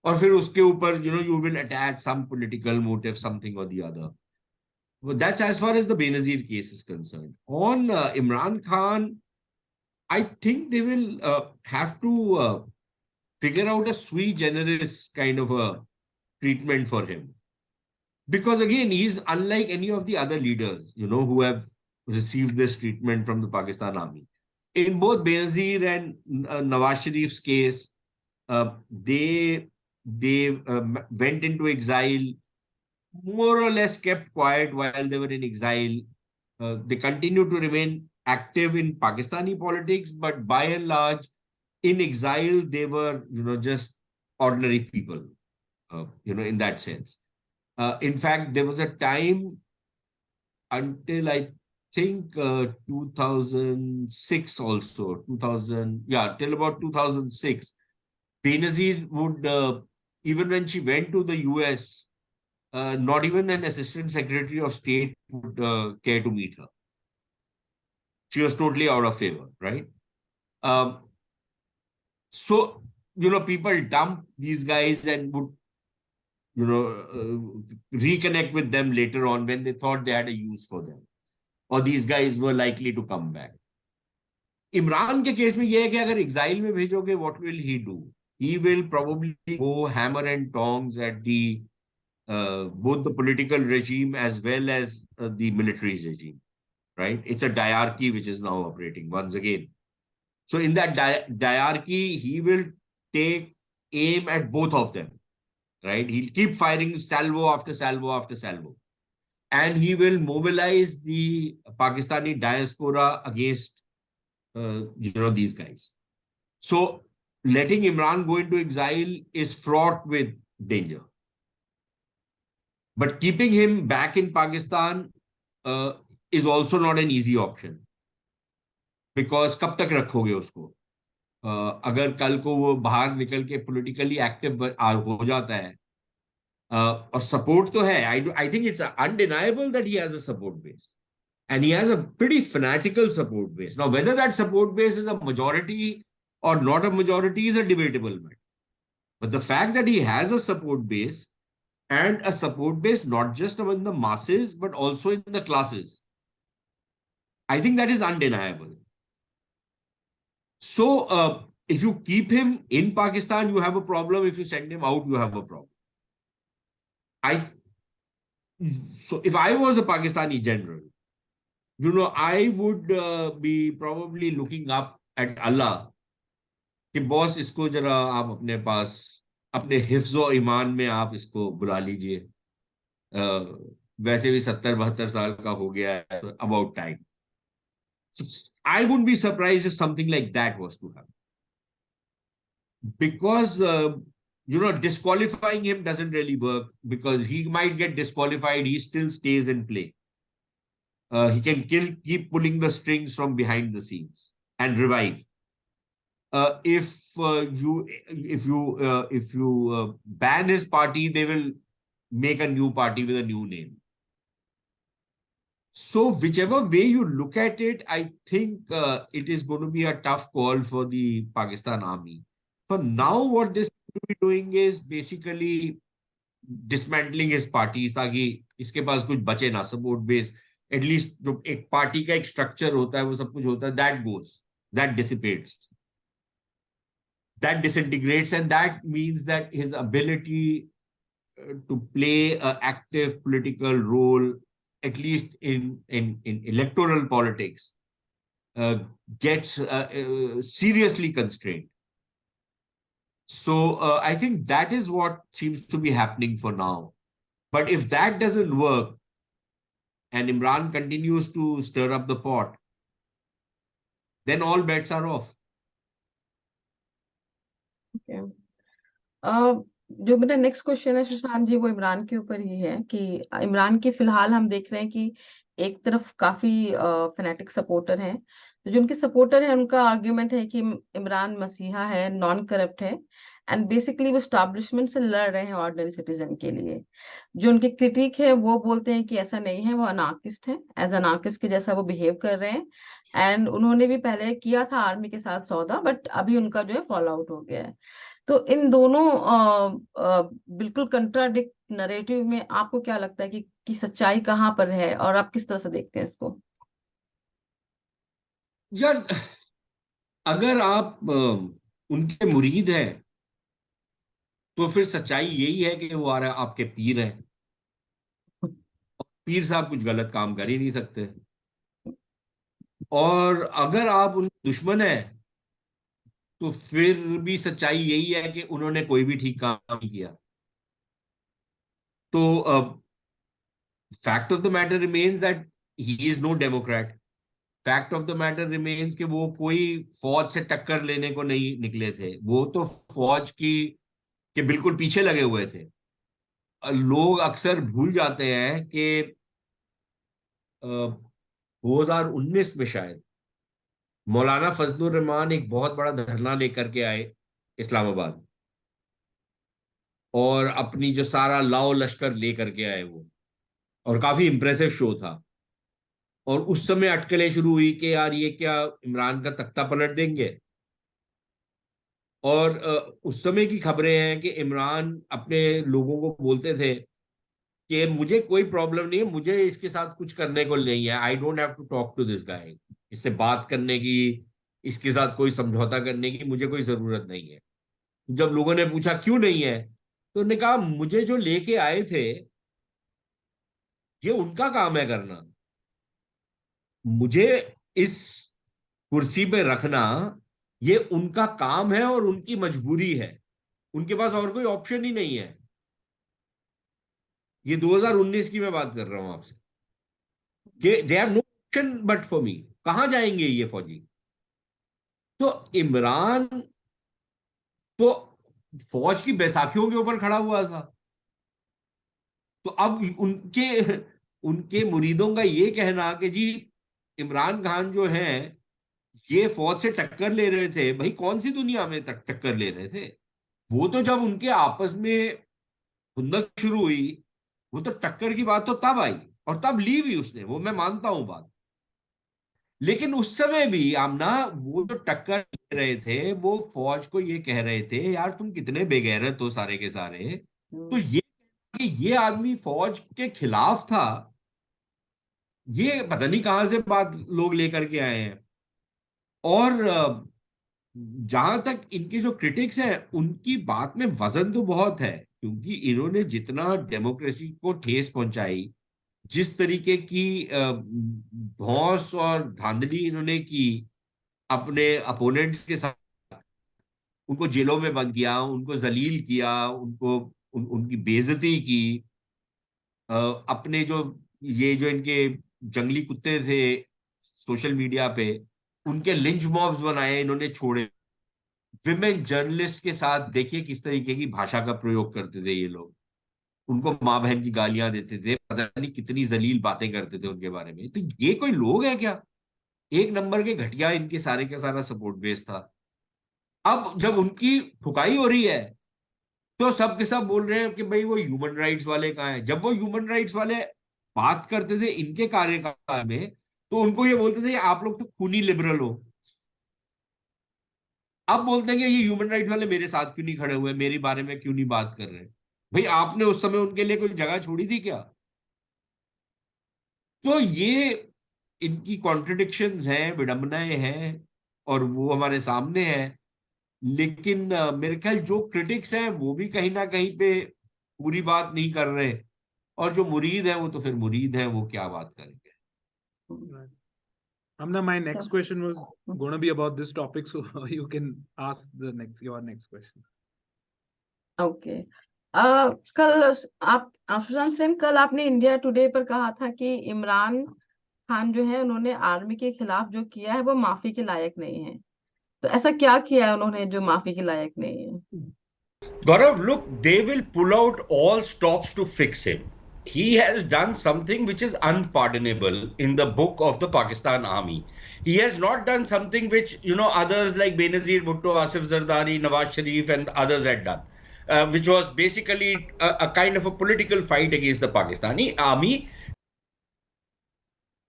और फिर उसके ऊपर, you will attach some political motive, something or the other. But that's as far as the Benazir case is concerned. On Imran Khan, I think they will have to figure out a sui generis kind of a treatment for him. Because again, he's unlike any of the other leaders, who have received this treatment from the Pakistan Army. In both Benazir and Nawaz Sharif's case, they went into exile, more or less kept quiet while they were in exile. They continued to remain active in Pakistani politics, but by and large, in exile, they were, just ordinary people, in that sense. In fact, there was a time until I think 2006 also, till about 2006, Benazir would, even when she went to the US, not even an assistant secretary of state would care to meet her. She was totally out of favor, right? So, people dump these guys and would, reconnect with them later on when they thought they had a use for them, or these guys were likely to come back. Imran के case में ये है कि अगर exile में भेजोगे, what will he do? He will probably go hammer and tongs at the both the political regime as well as the military regime, right? It's a diarchy which is now operating once again. So in that diarchy, he will take aim at both of them, right? He'll keep firing salvo after salvo after salvo. And he will mobilize the Pakistani diaspora against, these guys. So letting Imran go into exile is fraught with danger. But keeping him back in Pakistan is also not an easy option. Because कब तक रखोगे उसको? अगर कल को वो बाहर निकल के politically active हो जाता है, और support तो है, I think it's undeniable that he has a support base. And he has a pretty fanatical support base. Now, whether that support base is a majority or not a majority is a debatable matter. But the fact that he has a support base, and a support base not just among the masses, but also in the classes, I think that is undeniable. So, if you keep him in Pakistan, you have a problem. If you send him out, you have a problem. So if I was a Pakistani general, I would be probably looking up at Allah. कि boss इसको जरा आप अपने पास अपने हिफ्ज़ो ईमान में आप इसको बुला लीजिए, वैसे भी 70-72 साल का हो गया है, about time. So I wouldn't be surprised if something like that was to happen, because disqualifying him doesn't really work, because he might get disqualified, he still stays in play. He can keep pulling the strings from behind the scenes and revive. If you ban his party, they will make a new party with a new name. So whichever way you look at it, I think it is going to be a tough call for the Pakistan Army. For now, what they seem to be doing is basically dismantling his party, ताकि इसके पास कुछ बचे ना support base. At least जो एक party का एक structure होता है, वो सब कुछ होता है, that goes, that dissipates, that disintegrates, and that means that his ability to play an active political role, at least in electoral politics, gets seriously constrained. So I think that is what seems to be happening for now. But if that doesn't work and Imran continues to stir up the pot, then all bets are off. Okay. जो मेरा next question है सुशांत जी, वो इमरान के ऊपर ही है कि इमरान के फिलहाल हम देख रहे हैं कि एक तरफ काफी फैनेटिक सपोर्टर हैं, तो जो उनके सपोर्टर हैं उनका आर्ग्यूमेंट है कि इमरान मसीहा है, नॉन करप्ट है, एंड बेसिकली वो स्टैब्लिशमेंट से लड़ रहे हैं ऑर्डिनरी सिटीजन के लिए. जो उनके क्रिटिक है वो बोलते हैं कि ऐसा नहीं है, वो अनार्किस्ट है, एज अनार्किस्ट के जैसा वो बिहेव कर रहे हैं, एंड उन्होंने भी पहले किया था आर्मी के साथ सौदा, बट अभी उनका जो है फॉल आउट हो गया है. तो इन दोनों बिल्कुल कंट्राडिक्ट नरेटिव में आपको क्या लगता है कि सच्चाई कहाँ पर है, और आप किस तरह से देखते हैं इसको? यार, अगर आप उनके मुरीद हैं तो फिर सच्चाई यही है कि वो आपके पीर हैं. पीर साहब कुछ गलत काम कर ही नहीं सकते. और अगर आप उनके दुश्मन हैं तो फिर भी सच्चाई यही है कि उन्होंने कोई भी ठीक काम नहीं किया. तो fact of the matter remains that he is no democrat. Fact of the matter remains कि वो कोई फौज से टक्कर लेने को नहीं निकले थे. वो तो फौज की के बिल्कुल पीछे लगे हुए थे. लोग अक्सर भूल जाते हैं कि 2019 में शायद मौलाना फजलुर रहमान एक बहुत बड़ा धरना लेकर के आए इस्लामाबाद, और अपनी जो सारा लाओ लश्कर लेकर के आए वो, और काफी इंप्रेसिव शो था. और उस समय अटकलें शुरू हुई कि यार ये क्या इमरान का तख्ता पलट देंगे. और उस समय की खबरें हैं कि इमरान अपने लोगों को बोलते थे कि मुझे कोई प्रॉब्लम नहीं है, मुझे इसके साथ कुछ करने को नहीं है, I don't have to talk to this guy, इससे बात करने की, इसके साथ कोई समझौता करने की मुझे कोई जरूरत नहीं है. जब लोगों ने पूछा क्यों नहीं है, तो उन्होंने कहा मुझे जो लेके आए थे ये उनका काम है करना, मुझे इस कुर्सी पे रखना ये उनका काम है और उनकी मजबूरी है, उनके पास और कोई ऑप्शन ही नहीं है. ये 2019 की मैं बात कर रहा हूं आपसे, कि they have no option but for me. कहां जाएंगे ये फौजी? तो इमरान तो फौज की बैसाखियों के ऊपर खड़ा हुआ था. तो अब उनके उनके मुरीदों का ये कहना कि जी इमरान खान जो है ये फौज से टक्कर ले रहे थे, भाई कौन सी दुनिया में टक्कर ले रहे थे? वो तो जब उनके आपस में खुंदक शुरू हुई, वो तो टक्कर की बात तो तब आई और तब ली भी उसने, वो मैं मानता हूं बात. लेकिन उस समय भी आमना वो जो टक्कर ले रहे थे वो फौज को ये कह रहे थे यार तुम कितने बेगैरत हो सारे के सारे. तो ये कि ये आदमी फौज के खिलाफ था, ये पता नहीं कहां से बात लोग लेकर के आए हैं. और जहां तक इनके जो क्रिटिक्स हैं उनकी बात में वजन तो बहुत है, क्योंकि इन्होंने जितना डेमोक्रेसी को ठेस पहुंचाई, जिस तरीके की धौंस और धांधली इन्होंने की अपने अपोनेंट्स के साथ, उनको जेलों में बंद किया, उनको जलील किया, उनकी बेइज्जती की, अपने जो ये जो इनके जंगली कुत्ते थे सोशल मीडिया पे, उनके लिंच मॉब्स बनाए इन्होंने, छोड़े. विमेन जर्नलिस्ट के साथ देखिए किस तरीके की भाषा का प्रयोग करते थे ये लोग, उनको माँ बहन की गालियां देते थे, पता नहीं कितनी जलील बातें करते थे उनके बारे में. तो ये कोई लोग है क्या? एक नंबर के घटिया इनके सारे का सारा सपोर्ट बेस था. अब जब उनकी ठुकाई हो रही है तो सब के सब बोल रहे हैं कि भाई वो ह्यूमन राइट्स वाले कहाँ हैं. जब वो ह्यूमन राइट्स वाले बात करते थे इनके कार्यकाल में, तो उनको ये बोलते थे आप लोग तो खूनी लिबरल हो। अब बोलते हैं कि ये ह्यूमन राइट वाले मेरे साथ क्यों नहीं खड़े हुए, मेरे बारे में क्यों नहीं बात कर रहे। भाई आपने उस समय उनके लिए कोई जगह छोड़ी थी क्या? तो ये इनकी कॉन्ट्रडिक्शंस हैं, विडंबनाएं हैं, और वो हमारे सामने है। लेकिन मेरे ख्याल जो क्रिटिक्स हैं वो भी कहीं ना कहीं पे पूरी बात नहीं कर रहे, और जो मुरीद हैं वो तो फिर मुरीद हैं, वो क्या बात करेंगे। Right. Amna, my next question was going to be about this topic, so you can ask your next question. Okay. कल आप सुशांत सेन, कल आपने इंडिया टुडे पर कहा था कि इमरान खान जो है उन्होंने आर्मी के खिलाफ जो किया है वो माफी के लायक नहीं है। तो ऐसा क्या किया है उन्होंने जो माफी के लायक नहीं है? Gaurav, look, they will pull out all stops to fix him. He has done something which is unpardonable in the book of the Pakistan Army. He has not done something which, others like Benazir Bhutto, Asif Zardari, Nawaz Sharif and others had done, which was basically a kind of a political fight against the Pakistani Army.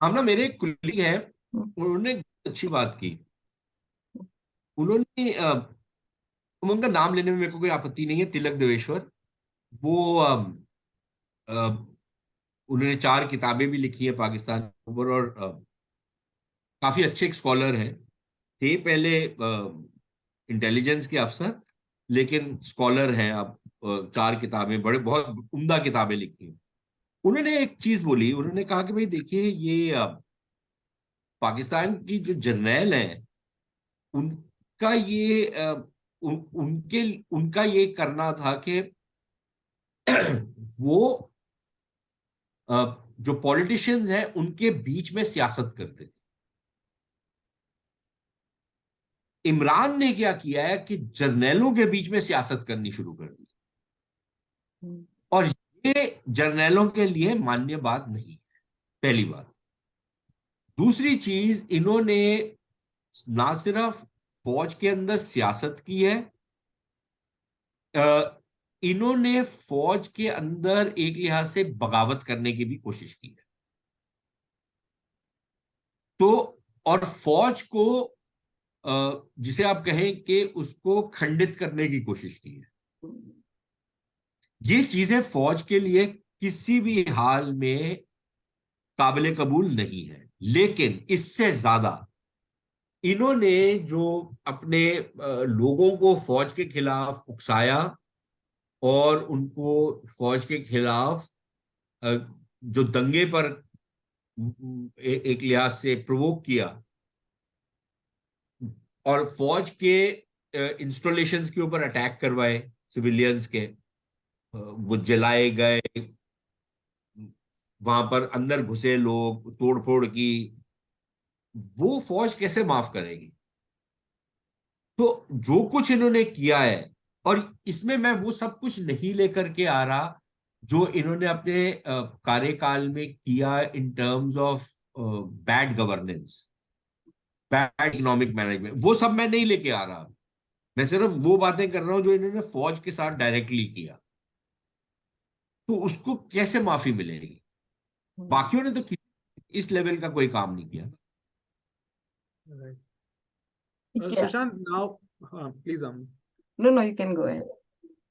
हम ना, मेरे एक colleague हैं, उन्होंने अच्छी बात की। उन्होंने उनका नाम लेने में मेरे को कोई आपत्ति नहीं है, तिलक देवेश्वर। वो उन्होंने 4 किताबें भी लिखी है पाकिस्तान के ऊपर, और काफी अच्छे एक स्कॉलर हैं। थे पहले इंटेलिजेंस के अफसर, लेकिन स्कॉलर हैं अब। 4 किताबें, बड़े बहुत उम्दा किताबें लिखी हैं। उन्होंने एक चीज बोली, उन्होंने कहा कि भाई देखिए, ये पाकिस्तान की जो जर्नैल हैं, उनका ये उनका ये करना था कि वो जो पॉलिटिशियंस हैं उनके बीच में सियासत करते थे। इमरान ने क्या किया है कि जर्नैलों के बीच में सियासत करनी शुरू कर दी, और ये जर्नैलों के लिए मान्य बात नहीं है, पहली बात। दूसरी चीज, इन्होंने ना सिर्फ फौज के अंदर सियासत की है, इन्होंने फौज के अंदर एक लिहाज से बगावत करने की भी कोशिश की है। तो और फौज को जिसे आप कहें कि उसको खंडित करने की कोशिश की है। ये चीजें फौज के लिए किसी भी हाल में काबिल कबूल नहीं है। लेकिन इससे ज्यादा इन्होंने जो अपने लोगों को फौज के खिलाफ उकसाया, और उनको फौज के खिलाफ जो दंगे पर एक लिहाज से प्रोवोक किया, और फौज के इंस्टॉलेशंस के ऊपर अटैक करवाए, सिविलियंस के, वो जलाए गए, वहां पर अंदर घुसे लोग, तोड़फोड़ की, वो फौज कैसे माफ करेगी? तो जो कुछ इन्होंने किया है, और इसमें मैं वो सब कुछ नहीं लेकर के आ रहा जो इन्होंने अपने कार्यकाल में किया in terms of bad governance, bad economic management, वो सब मैं नहीं लेके आ रहा। मैं सिर्फ वो बातें कर रहा हूं जो इन्होंने फौज के साथ डायरेक्टली किया। तो उसको कैसे माफी मिलेगी? बाकियों ने तो इस लेवल का कोई काम नहीं किया। Right. ठीक है। Sushant, now, please, No, you can go ahead.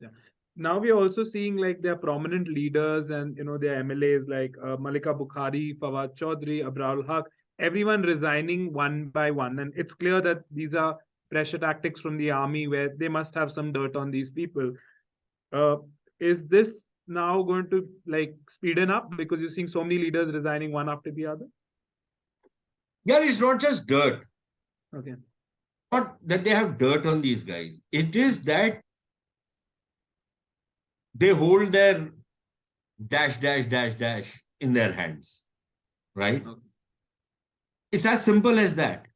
Yeah. Now we are also seeing like there are prominent leaders and there are MLAs like Malika Bukhari, Fawad Chaudhry, Abrarul Haq, everyone resigning one by one, and it's clear that these are pressure tactics from the army where they must have some dirt on these people. Is this now going to like speeden up because you're seeing so many leaders resigning one after the other? Yeah, it's not just dirt. Okay. Not that they have dirt on these guys. It is that they hold their dash, dash, dash, dash in their hands. Right? Okay. It's as simple as that.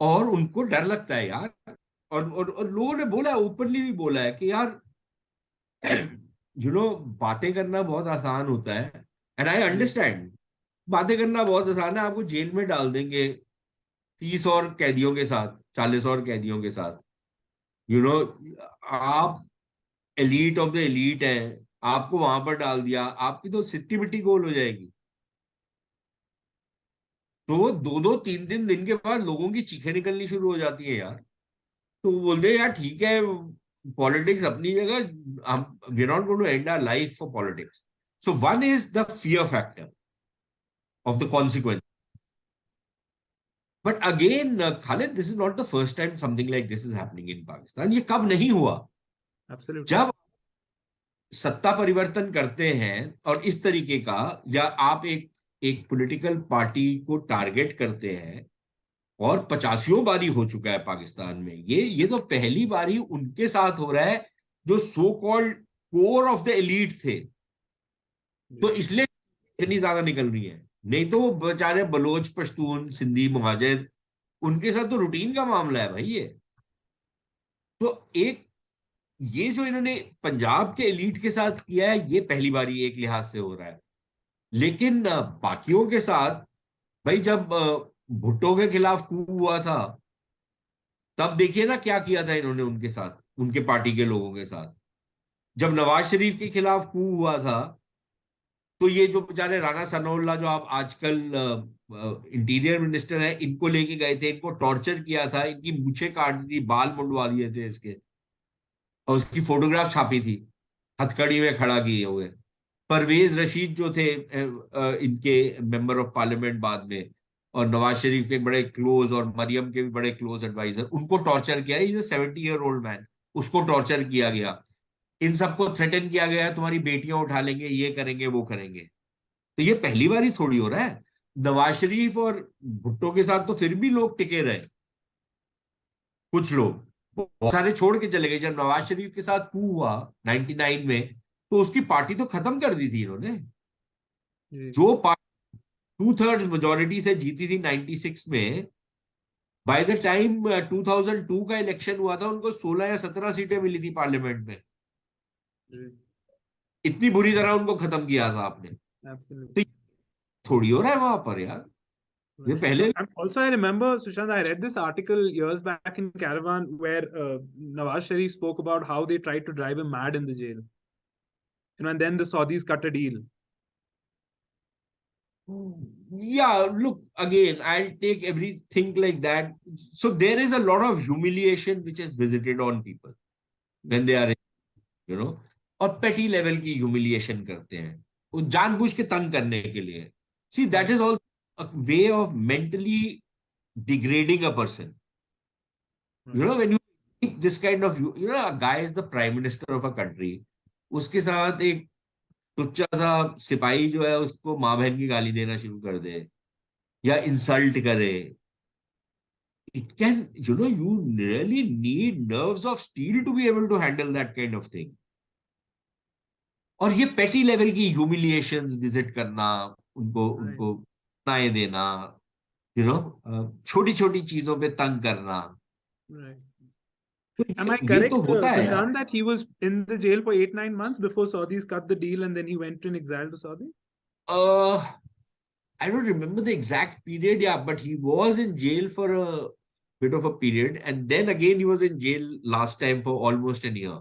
और उनको डर लगता है यार, और लोगों ने बोला, ओपनली भी बोला है कि यार बातें करना बहुत आसान होता है, एंड आई अंडरस्टैंड। बातें करना बहुत आसान है, आपको जेल में डाल देंगे 30 और कैदियों के साथ, 40 और कैदियों के साथ। आप एलीट ऑफ द एलीट हैं, आपको वहां पर डाल दिया, आपकी तो सिट्टी मिट्टी गोल हो जाएगी। तो 2-2 3-3 दिन के बाद लोगों की चीखें निकलनी शुरू हो जाती है यार। तो वो बोलते हैं यार ठीक है, पॉलिटिक्स अपनी जगह, हम we not going to end our life for politics. So one is the fear factor of the consequence. But again Khalid, this is not the first time something like this is happening in Pakistan. ये कब नहीं हुआ? Absolutely. जब सत्ता परिवर्तन करते हैं और इस तरीके का, या आप एक एक पॉलिटिकल पार्टी को टारगेट करते हैं, और 85 बारी हो चुका है पाकिस्तान में ये तो पहली बारी उनके साथ हो रहा है जो so called core of the elite थे। तो इसलिए इतनी ज्यादा निकल रही है, नहीं तो वो बेचारे बलोच, पश्तून, सिंधी, मुहाजिर, उनके साथ तो रूटीन का मामला है भाई ये। तो एक ये जो इन्होंने पंजाब के एलीट के साथ किया है, ये पहली बारी एक लिहाज से हो रहा है। लेकिन बाकियों के साथ भाई, जब भुट्टो के खिलाफ कू हुआ था, तब देखिए ना क्या किया था इन्होंने उनके साथ, उनके पार्टी के लोगों के साथ। जब नवाज शरीफ के खिलाफ कू हुआ था, तो ये जो बेचारे राणा सनाउल्लाह, जो आप आजकल इंटीरियर मिनिस्टर हैं, इनको लेके गए थे, इनको टॉर्चर किया था, इनकी मूछें काट दी, बाल मुंडवा दिए थे इसके, और उसकी फोटोग्राफ छापी थी हथकड़ी में खड़ा किए हुए। परवेज रशीद जो थे इनके मेंबर ऑफ पार्लियामेंट बाद में, और नवाज शरीफ के बड़े क्लोज, और मरियम के भी बड़े क्लोज एडवाइजर, उनको टॉर्चर किया। इज 70-year-old मैन, उसको टॉर्चर किया गया। इन सबको थ्रेटन किया गया, तुम्हारी बेटियां उठा लेंगे, ये करेंगे, वो करेंगे। तो ये पहली बार ही थोड़ी हो रहा है। नवाज शरीफ और भुट्टो के साथ तो फिर भी लोग टिके रहे, कुछ लोग बहुत सारे छोड़ के चले गए। जब नवाज शरीफ के साथ कू हुआ 99 में, तो उसकी पार्टी तो खत्म कर दी थी इन्होंने। जो पार्टी 2/3 मेजोरिटी से जीती थी 96 में, बाय द टाइम 2002 का इलेक्शन हुआ था, उनको 16 या 17 सीटें मिली थी पार्लियामेंट में। इतनी बुरी तरह उनको खत्म किया था आपने। तो थोड़ी हो रहा है वहां पर यार, ये पहले। Also, I remember, Sushant, I read this article years back in Caravan where Nawaz Sharif spoke about how they tried to drive him mad in the jail. And then the Saudis cut a deal. Yeah, look, again, I'll take everything like that. So there is a lot of humiliation which is visited on people when they are, और पेटी level की humiliation करते हैं, वो जानबूझ के तंग करने के लिए। See, that is also a way of mentally degrading a person. When you think this kind of, a guy is the prime minister of a country, उसके साथ एक तुच्चा सा सिपाही जो है उसको माँ बहन की गाली देना शुरू कर दे, या इंसल्ट करे, it can, you really need nerves of steel to be able to handle that kind of thing. और ये पेटी लेवल की ह्यूमिलिएशंस विजिट करना, उनको ताए देना, छोटी छोटी चीजों पे तंग करना। Am I correct, Sushant, that he was in the jail for 8-9 months before Saudis cut the deal and then he went in exile to Saudi? I don't remember the exact period, yeah, but he was in jail for a bit of a period, and then again he was in jail last time for almost a year,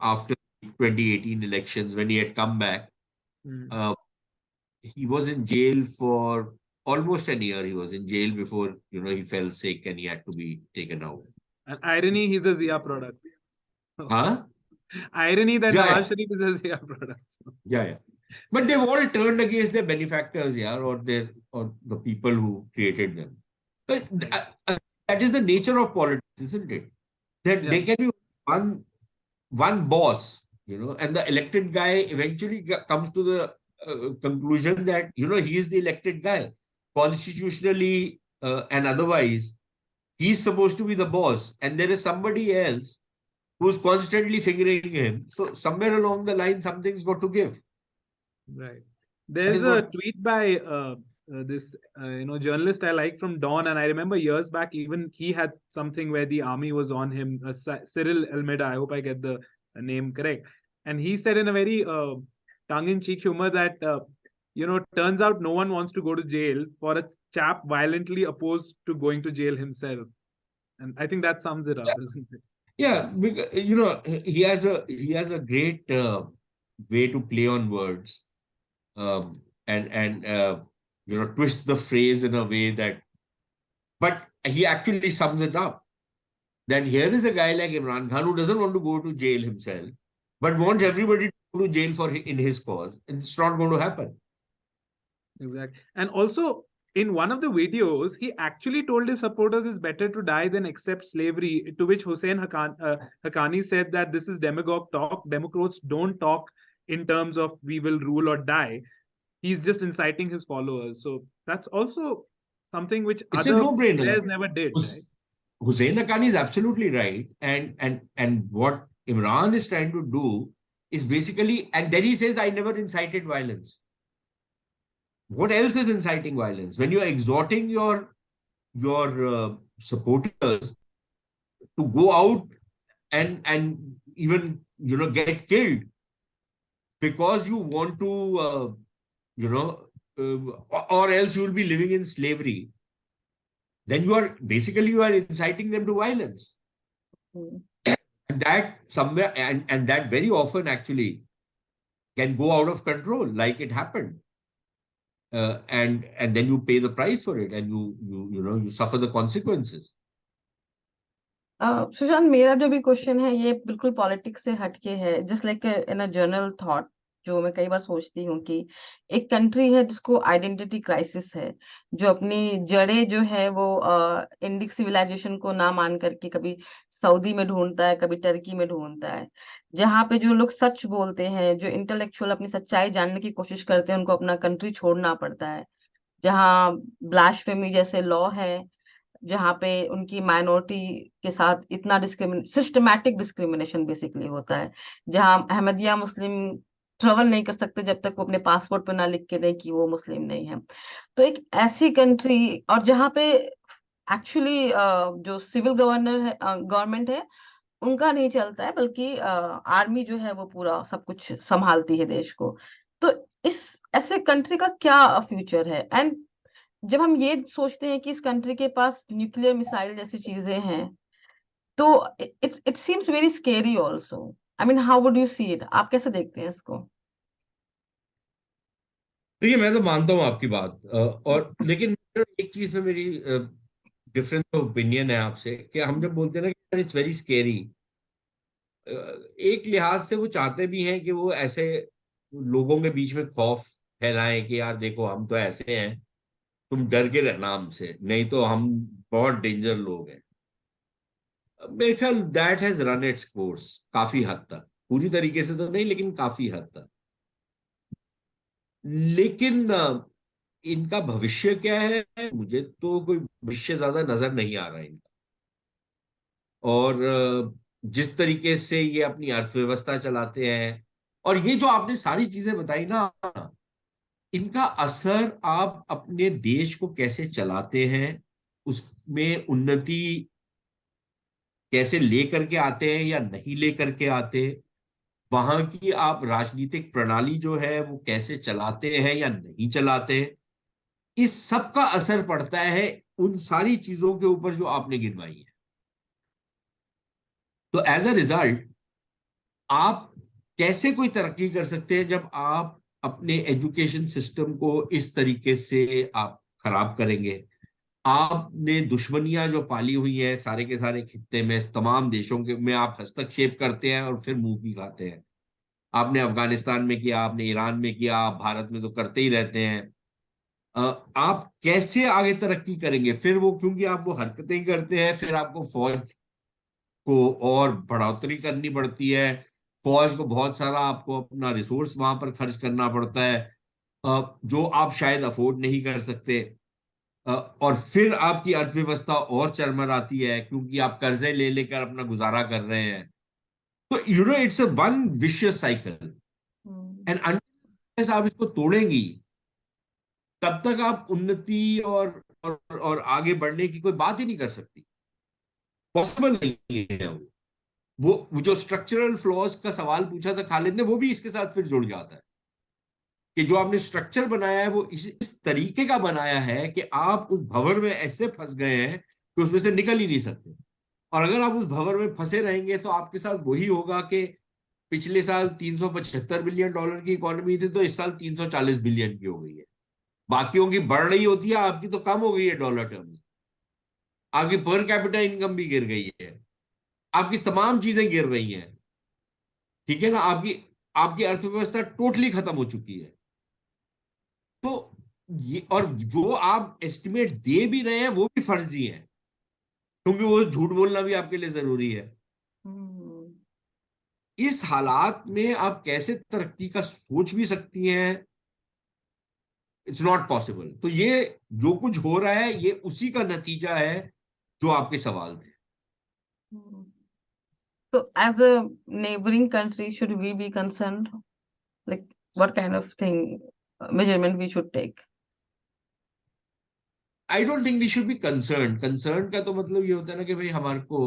after 2018 elections when he had come back. He was in jail for almost a year. He was in jail before, he fell sick and he had to be taken out. An irony, he's a Zia product. Huh? Irony that Nawaz Sharif is a Zia product. Yeah. But they've all turned against their benefactors, or the people who created them. But that is the nature of politics, isn't it? That there can be one boss, and the elected guy eventually comes to the conclusion that, he is the elected guy. Constitutionally and otherwise, he's supposed to be the boss, and there is somebody else who's constantly fingering him. So somewhere along the line, something's got to give. Right. There's a tweet by this journalist I like from Dawn, and I remember years back even he had something where the army was on him. Cyril Almeida, I hope I get the name correct, and he said in a very tongue-in-cheek humor that turns out no one wants to go to jail for a chap violently opposed to going to jail himself, and I think that sums it up, isn't it? Yeah, because, he has a great way to play on words, and twist the phrase in a way that, but he actually sums it up. That here is a guy like Imran Khan who doesn't want to go to jail himself, but wants everybody to go to jail in his cause. It's not going to happen. Exactly. And also, in one of the videos, he actually told his supporters it's better to die than accept slavery, to which Hussein Haqqani said that this is demagogue talk. Democrats don't talk in terms of we will rule or die. He's just inciting his followers. So that's also something which It's other a no-brainer. players never did. Right? Hussein Haqqani is absolutely right. And what Imran is trying to do is basically, and then he says, I never incited violence. What else is inciting violence? When you're exhorting your supporters to go out and even get killed because you want to or else you will be living in slavery, then you are inciting them to violence. And that somewhere and that very often actually can go out of control, like it happened. And then you pay the price for it, and you suffer the consequences. Sushant, मेरा जो भी question है ये बिल्कुल politics से हटके है, just like in a general thought, जो मैं कई बार सोचती हूँ कि एक कंट्री है जिसको आइडेंटिटी क्राइसिस है, जो अपनी जड़ें जो है वो इंडिक सिविलाइजेशन को ना मान करके कभी सऊदी में ढूंढता है, कभी टर्की में ढूंढता है, जहाँ पे जो लोग सच बोलते हैं, जो इंटेलेक्चुअल अपनी सच्चाई जानने की कोशिश करते हैं, उनको अपना कंट्री छोड़ना पड़ता है, जहाँ ब्लास्फेमी जैसे लॉ है, जहाँ पे उनकी माइनॉरिटी के साथ इतना सिस्टमैटिक डिस्क्रिमिनेशन बेसिकली होता है, जहाँ अहमदिया मुस्लिम ट्रेवल नहीं कर सकते जब तक वो अपने पासपोर्ट पे ना लिख के दें कि वो मुस्लिम नहीं है। तो एक ऐसी कंट्री, और जहाँ पे एक्चुअली जो सिविल गवर्नमेंट है उनका नहीं चलता है, बल्कि आर्मी जो है वो पूरा सब कुछ संभालती है देश को। तो इस ऐसे कंट्री का क्या फ्यूचर है? एंड जब हम ये सोचते हैं कि इस कंट्री के पास न्यूक्लियर मिसाइल जैसी चीजें हैं, तो it seems very scary also. I mean, how would you see it? आप कैसे देखते हैं इसको? देखिए, मैं तो मानता हूँ आपकी बात, और लेकिन एक चीज में मेरी डिफरेंस ओपिनियन है आपसे, कि हम जब बोलते हैं ना कि इट्स वेरी स्केरी, एक लिहाज से वो चाहते भी हैं कि वो ऐसे लोगों के बीच में खौफ फैलाएं कि यार देखो, हम तो ऐसे हैं, तुम डर के रहना हमसे, नहीं तो हम बहुत डेंजर लोग हैं। मेरे ख्याल that has run its course काफी हद तक, पूरी तरीके से तो नहीं, लेकिन काफी हद तक। लेकिन इनका भविष्य क्या है? मुझे तो कोई भविष्य ज्यादा नजर नहीं आ रहा है इनका। और जिस तरीके से ये अपनी अर्थव्यवस्था चलाते हैं, और ये जो आपने सारी चीजें बताई ना, इनका असर आप अपने देश को कैसे चलाते हैं, उसमें उन्नति कैसे लेकर के आते हैं या नहीं लेकर के आते, वहां की आप राजनीतिक प्रणाली जो है वो कैसे चलाते हैं या नहीं चलाते, इस सब का असर पड़ता है उन सारी चीजों के ऊपर जो आपने गिनवाई है। तो एज अ रिजल्ट, आप कैसे कोई तरक्की कर सकते हैं जब आप अपने एजुकेशन सिस्टम को इस तरीके से आप खराब करेंगे? आपने दुश्मनियां जो पाली हुई है सारे के सारे खित्ते में, तमाम देशों के में आप हस्तक्षेप करते हैं और फिर मुंह की खाते हैं। आपने अफगानिस्तान में किया, आपने ईरान में किया, आप भारत में तो करते ही रहते हैं। आप कैसे आगे तरक्की करेंगे फिर? वो क्योंकि आप वो हरकतें ही करते हैं, फिर आपको फौज को और बढ़ोतरी करनी पड़ती है, फौज को बहुत सारा आपको अपना रिसोर्स वहां पर खर्च करना पड़ता है, जो आप शायद अफोर्ड नहीं कर सकते। और फिर आपकी अर्थव्यवस्था और चरमराती है क्योंकि आप कर्जे ले लेकर अपना गुजारा कर रहे हैं। तो it's a one vicious cycle, and unless आप इसको तोड़ेंगी, तब तक आप उन्नति और आगे बढ़ने की कोई बात ही नहीं कर सकती। पॉसिबल नहीं है। वो जो स्ट्रक्चरल फ्लॉज का सवाल पूछा था खालिद ने, वो भी इसके साथ फिर जुड़ जाता है कि जो आपने स्ट्रक्चर बनाया है वो इस तरीके का बनाया है कि आप उस भंवर में ऐसे फंस गए हैं कि उसमें से निकल ही नहीं सकते। और अगर आप उस भंवर में फंसे रहेंगे तो आपके साथ वही होगा कि पिछले साल $375 बिलियन की इकोनॉमी थी, तो इस साल 340 बिलियन की हो गई है। बाकियों की बढ़ रही होती है, आपकी तो कम हो गई है डॉलर टर्म्स। आपकी पर कैपिटा इनकम भी गिर गई है, आपकी तमाम चीजें गिर रही हैं, ठीक है ना। आपकी आपकी अर्थव्यवस्था टोटली खत्म हो चुकी है। तो ये, और जो आप एस्टिमेट दे भी रहे हैं वो भी फर्जी है, क्योंकि वो झूठ बोलना भी आपके लिए जरूरी है। इस हालात में आप कैसे तरक्की का सोच भी सकती हैं? It's not possible. तो ये जो कुछ हो रहा है, ये उसी का नतीजा है जो आपके सवाल थे। So, as a neighboring country, should we be concerned? Like, what kind of thing, measurement we should take? I don't think we should be concern. Concern का तो मतलब ये होता है ना कि भाई हमारे को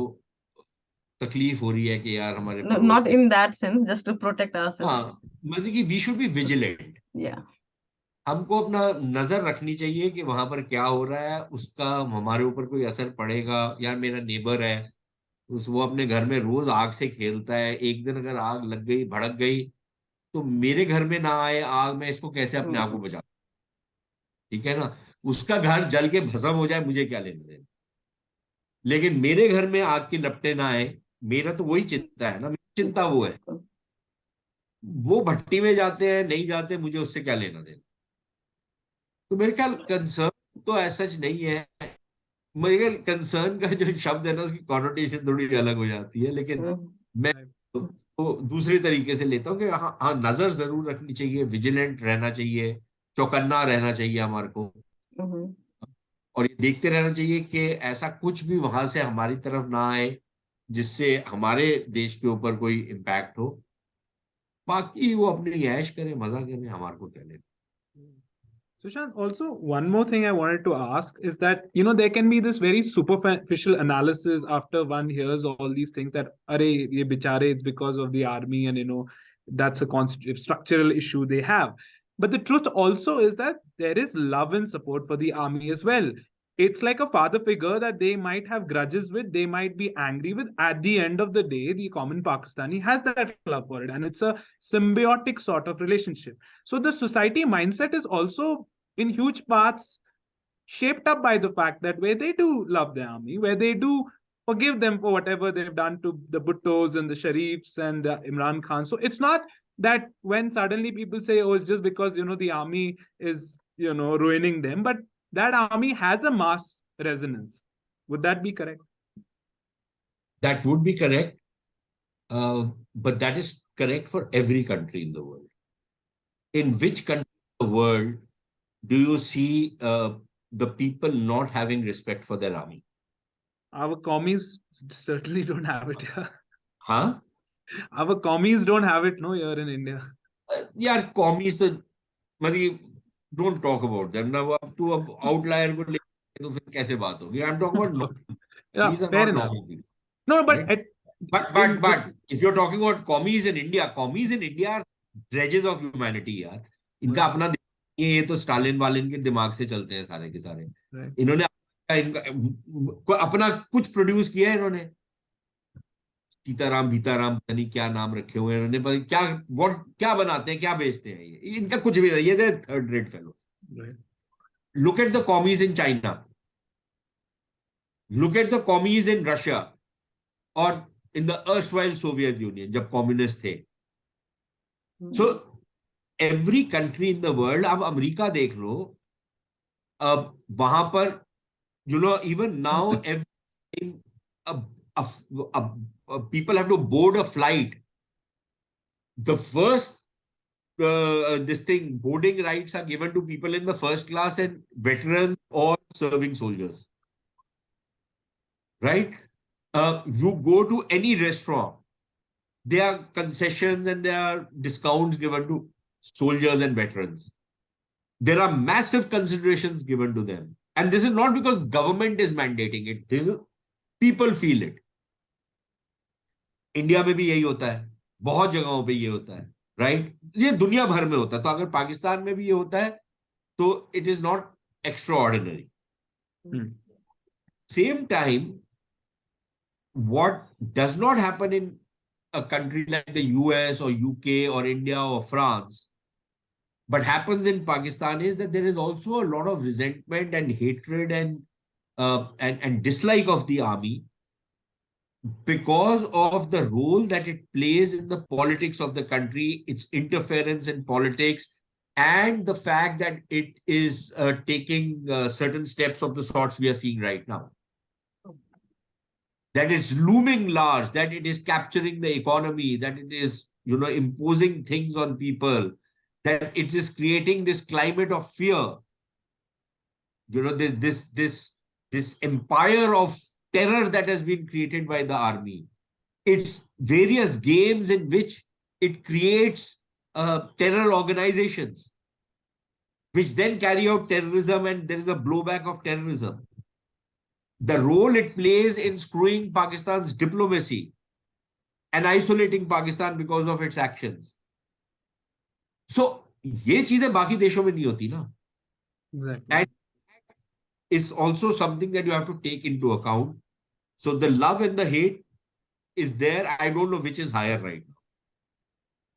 तकलीफ हो रही है कि यार हमारे No, पड़ोस not में। in that sense, just to protect ourselves. हाँ, मतलब कि we should be vigilant. Yeah. हमको अपना नजर रखनी चाहिए कि वहां पर क्या हो रहा है, उसका हमारे ऊपर कोई असर पड़ेगा। यार मेरा नेबर है, उस वो अपने घर में रोज आग से खेलता है, एक दिन अगर आग लग गई, भड़क गई, तो मेरे घर में ना आए आग, मैं इसको कैसे अपने आप को बचा, ठीक है ना। उसका घर जल के भस्म हो जाए, मुझे क्या लेना देना। लेकिन मेरे घर में आग की लपटें ना आए, मेरा तो वही चिंता है ना, मेरी चिंता वो है। वो भट्टी में जाते हैं नहीं जाते, मुझे उससे क्या लेना देना। तो मेरे ख्याल कंसर्न तो ऐसा नहीं है। मगर कंसर्न का जो शब्द है ना, उसकी कॉनोटेशन थोड़ी अलग हो जाती है। लेकिन मैं तो दूसरे तरीके से लेता हूँ कि हाँ हाँ, नजर जरूर रखनी चाहिए, विजिलेंट रहना चाहिए, चौकन्ना रहना चाहिए हमारे को। और ये देखते रहना चाहिए कि ऐसा कुछ भी वहां से हमारी तरफ ना आए जिससे हमारे देश के ऊपर कोई इम्पैक्ट हो। बाकी वो अपनी ऐश करे, मजा करे, हमारे को क्या लेना। Sushant, also one more thing I wanted to ask is that, there can be this very superficial analysis after one hears all these things that, arey, ye bichare, it's because of the army, and that's a structural issue they have. But the truth also is that there is love and support for the army as well. It's like a father figure that they might have grudges with, they might be angry with. At the end of the day, the common Pakistani has that love for it, and it's a symbiotic sort of relationship. So the society mindset is also in huge parts shaped up by the fact that where they do love the army, where they do forgive them for whatever they've done to the Bhuttos and the Sharifs and Imran Khan. So it's not that when suddenly people say, oh, it's just because, the army is, ruining them, but that army has a mass resonance. Would that be correct? That would be correct. But that is correct for every country in the world. In which country in the world do you see the people not having respect for their army? Our commies certainly don't have it here. Huh? Our commies don't have it, no, here in India. यार commies तो मतलब don't talk about them ना। अब तू अब outlier को ले तो फिर कैसे बात होगी? I'm talking about normal. Yeah, These are fair not enough. normal people. No, but Right? But if you're talking about commies in India are dredges of humanity यार। इनका अपना ये तो स्टालिन वालिन के दिमाग से चलते हैं सारे के सारे। इन्होंने अपना कुछ प्रोड्यूस किया है इन्होंने। सीताराम बीताराम पता नहीं क्या नाम रखे हुए हैं इन्होंने, क्या बनाते हैं, क्या बेचते हैं, ये इनका कुछ भी नहीं। ये third rate fellow. Look at the commies in China, look at the commies in Russia, और in the erstwhile Soviet Union जब कम्युनिस्ट थे। So every country in the world, आप अमेरिका देख लो, अब वहां पर even now every people have to board a flight. The first boarding rights are given to people in the first class and veterans or serving soldiers, right? You go to any restaurant, there are concessions and there are discounts given to soldiers and veterans. There are massive considerations given to them. And this is not because government is mandating it. This is, people feel it. India में भी यही होता है, बहुत जगहों पे ये होता है, राइट? ये दुनिया भर में होता है। तो अगर पाकिस्तान में भी ये होता है तो it is not extra ordinary. Same time, what does not happen in a country like the US or UK or India or France. But happens in Pakistan is that there is also a lot of resentment and hatred and dislike of the army because of the role that it plays in the politics of the country, its interference in politics, and the fact that it is taking certain steps of the sorts we are seeing right now. That it's looming large, that it is capturing the economy, that it is, imposing things on people, that it is creating this climate of fear. This empire of terror that has been created by the army. It's various games in which it creates terror organizations, which then carry out terrorism, and there is a blowback of terrorism. The role it plays in screwing Pakistan's diplomacy and isolating Pakistan because of its actions. So, ये चीजें बाकी देशों में नहीं होती ना. Exactly. And is also something that you have to take into account. So the love and the hate is there. I don't know which is higher right now.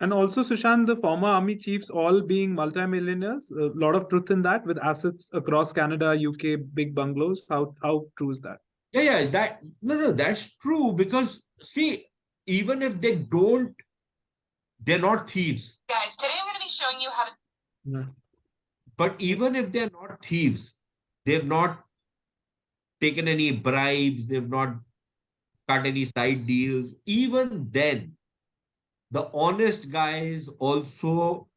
And also, Sushant, the former army chiefs all being multimillionaires, a lot of truth in that, with assets across Canada, UK, big bungalows. How true is that? Yeah, that's true, because see, even if they don't, they're not thieves. Guys, today I'm going to be showing you how to... Yeah. But even if they're not thieves, they've not taken any bribes, they've not cut any side deals, even then, the honest guys also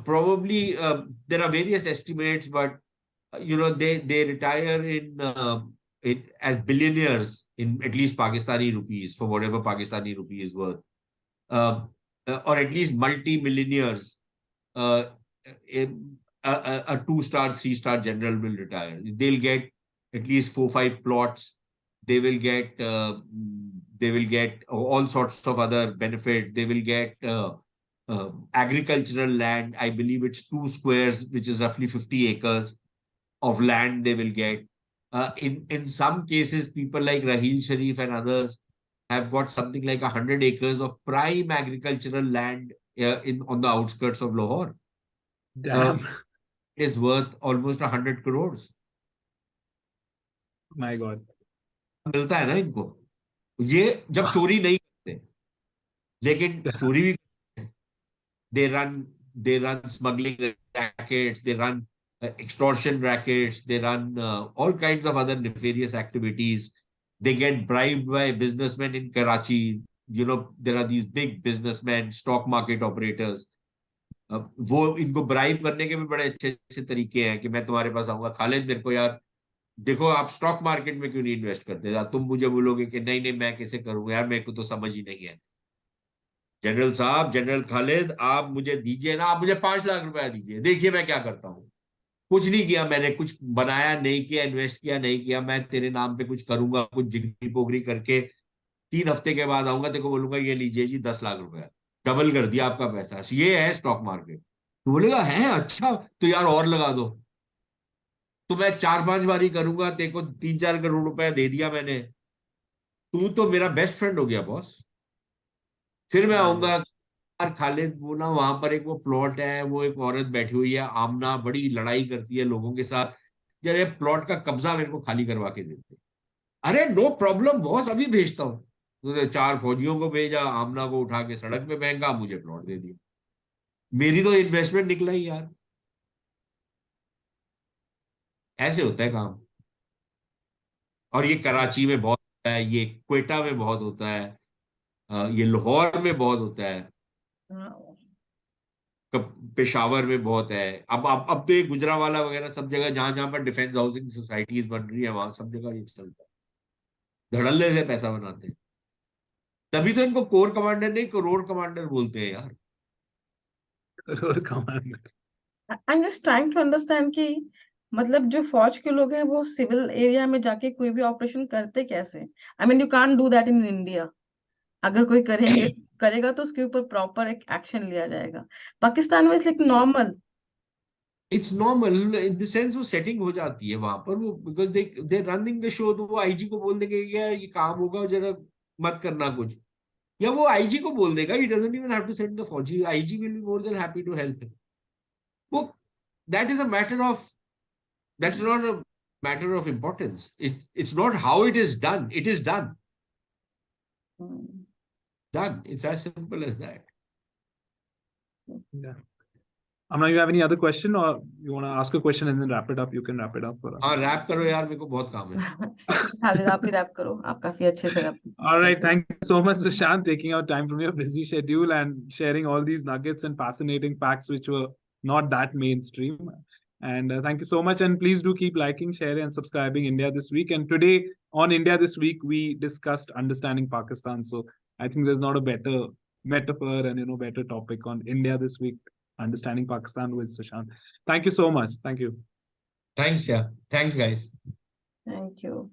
probably, there are various estimates, but they retire in as billionaires in at least Pakistani rupees, for whatever Pakistani rupee is worth, or at least multi-millionaires. A 2-star, 3-star general will retire. They'll get at least 4-5 plots. They will get all sorts of other benefits. They will get agricultural land. I believe it's 2 squares, which is roughly 50 acres of land they will get. In some cases, people like Raheel Sharif and others have got something like 100 acres of prime agricultural land on the outskirts of Lahore. Damn. It is worth almost 100 crores. My God. मिलता है ना इनको, ये जब चोरी नहीं करते, लेकिन चोरी भी they run smuggling rackets, they run extortion rackets, they run all kinds of other nefarious activities. They get bribed by businessmen in Karachi. There are these big businessmen, stock market operators. वो इनको bribe करने के भी बड़े अच्छे अच्छे तरीके हैं कि मैं तुम्हारे पास आऊंगा, खालिद मेरे को यार देखो आप स्टॉक मार्केट में क्यों नहीं इन्वेस्ट करते, तुम मुझे बोलोगे कि नहीं नहीं मैं कैसे करूंगा यार, मेरे को तो समझ ही नहीं है। जनरल साहब, जनरल खालिद, आप मुझे दीजिए ना, आप मुझे 5 लाख रुपया दीजिए, देखिए मैं क्या करता हूँ। कुछ नहीं किया मैंने, कुछ बनाया नहीं किया, इन्वेस्ट किया नहीं किया, मैं तेरे नाम पे कुछ करूंगा, कुछ जिगरी पोगरी करके 3 हफ्ते के बाद आऊंगा, तेरे को बोलूंगा ये लीजिए जी 10 लाख रुपया, डबल कर दिया आपका पैसा। ये है स्टॉक मार्केट। तो बोलेगा है अच्छा, तो यार और लगा दो, तो मैं 4-5 बारी करूंगा, तेरे को 3-4 करोड़ रुपया दे दिया मैंने, तू तो मेरा बेस्ट फ्रेंड हो गया बॉस। फिर मैं आऊंगा, यार खालिद वो ना वहां पर एक वो प्लॉट है, वो एक औरत बैठी हुई है आमना, बड़ी लड़ाई करती है लोगों के साथ, जरा प्लॉट का कब्जा मेरे को खाली करवा के देते। अरे नो प्रॉब्लम बॉस, अभी भेजता हूँ। तो 4 फौजियों को भेजा, आमना को उठा के सड़क पे फेंका, मुझे प्लॉट दे दिया। मेरी तो इन्वेस्टमेंट निकला ही यार। ऐसे होता है काम। और ये कराची में बहुत होता है, ये क्वेटा में बहुत होता है, ये लाहौर में बहुत होता है, पेशावर में बहुत है। अब तो ये गुजरांवाला वगैरह सब जगह जहां जहां पर डिफेंस हाउसिंग सोसाइटीज बन रही है, वहां सब जगह ये चलता है। धड़ल्ले से पैसा बनाते हैं। तभी तो इनको कोर कमांडर नहीं, करोड़ कमांडर बोलते हैं यार। Crore commander. I'm just trying to understand कि मतलब जो फौज के लोग हैं वो सिविल एरिया में जाके कोई भी ऑपरेशन करते कैसे? I mean you can't do that in India. अगर कोई करेगा तो उसके ऊपर प्रॉपर एक एक्शन लिया जाएगा। पाकिस्तान में like normal, it's normal in the sense वो सेटिंग हो जाती है वहां पर, वो because they running the show. तो वो आईजी को बोल देंगे यार ये काम होगा, जरा मत करना कुछ, या वो आईजी को बोल देगा, he doesn't even have to send the Fauji. IG will be more than happy to help him. वो that is a matter of, that's not a matter of importance. It's not how it is done. It is done. Done. It's as simple as that. Yeah. Amna, you have any other question, or you want to ask a question and then wrap it up? You can wrap it up for us. हाँ, rap करो यार, मेरे को बहुत काम है. खालिद आप ही rap करो, आप काफी अच्छे से rap. All right, thank you so much, Sushant, taking out time from your busy schedule and sharing all these nuggets and fascinating facts which were not that mainstream. And thank you so much. And please do keep liking, sharing, and subscribing India This Week. And today on India This Week, we discussed understanding Pakistan. So I think there's not a better metaphor and better topic on India This Week, understanding Pakistan with Sushant. Thank you so much. Thank you. Thanks, yeah. Thanks, guys. Thank you.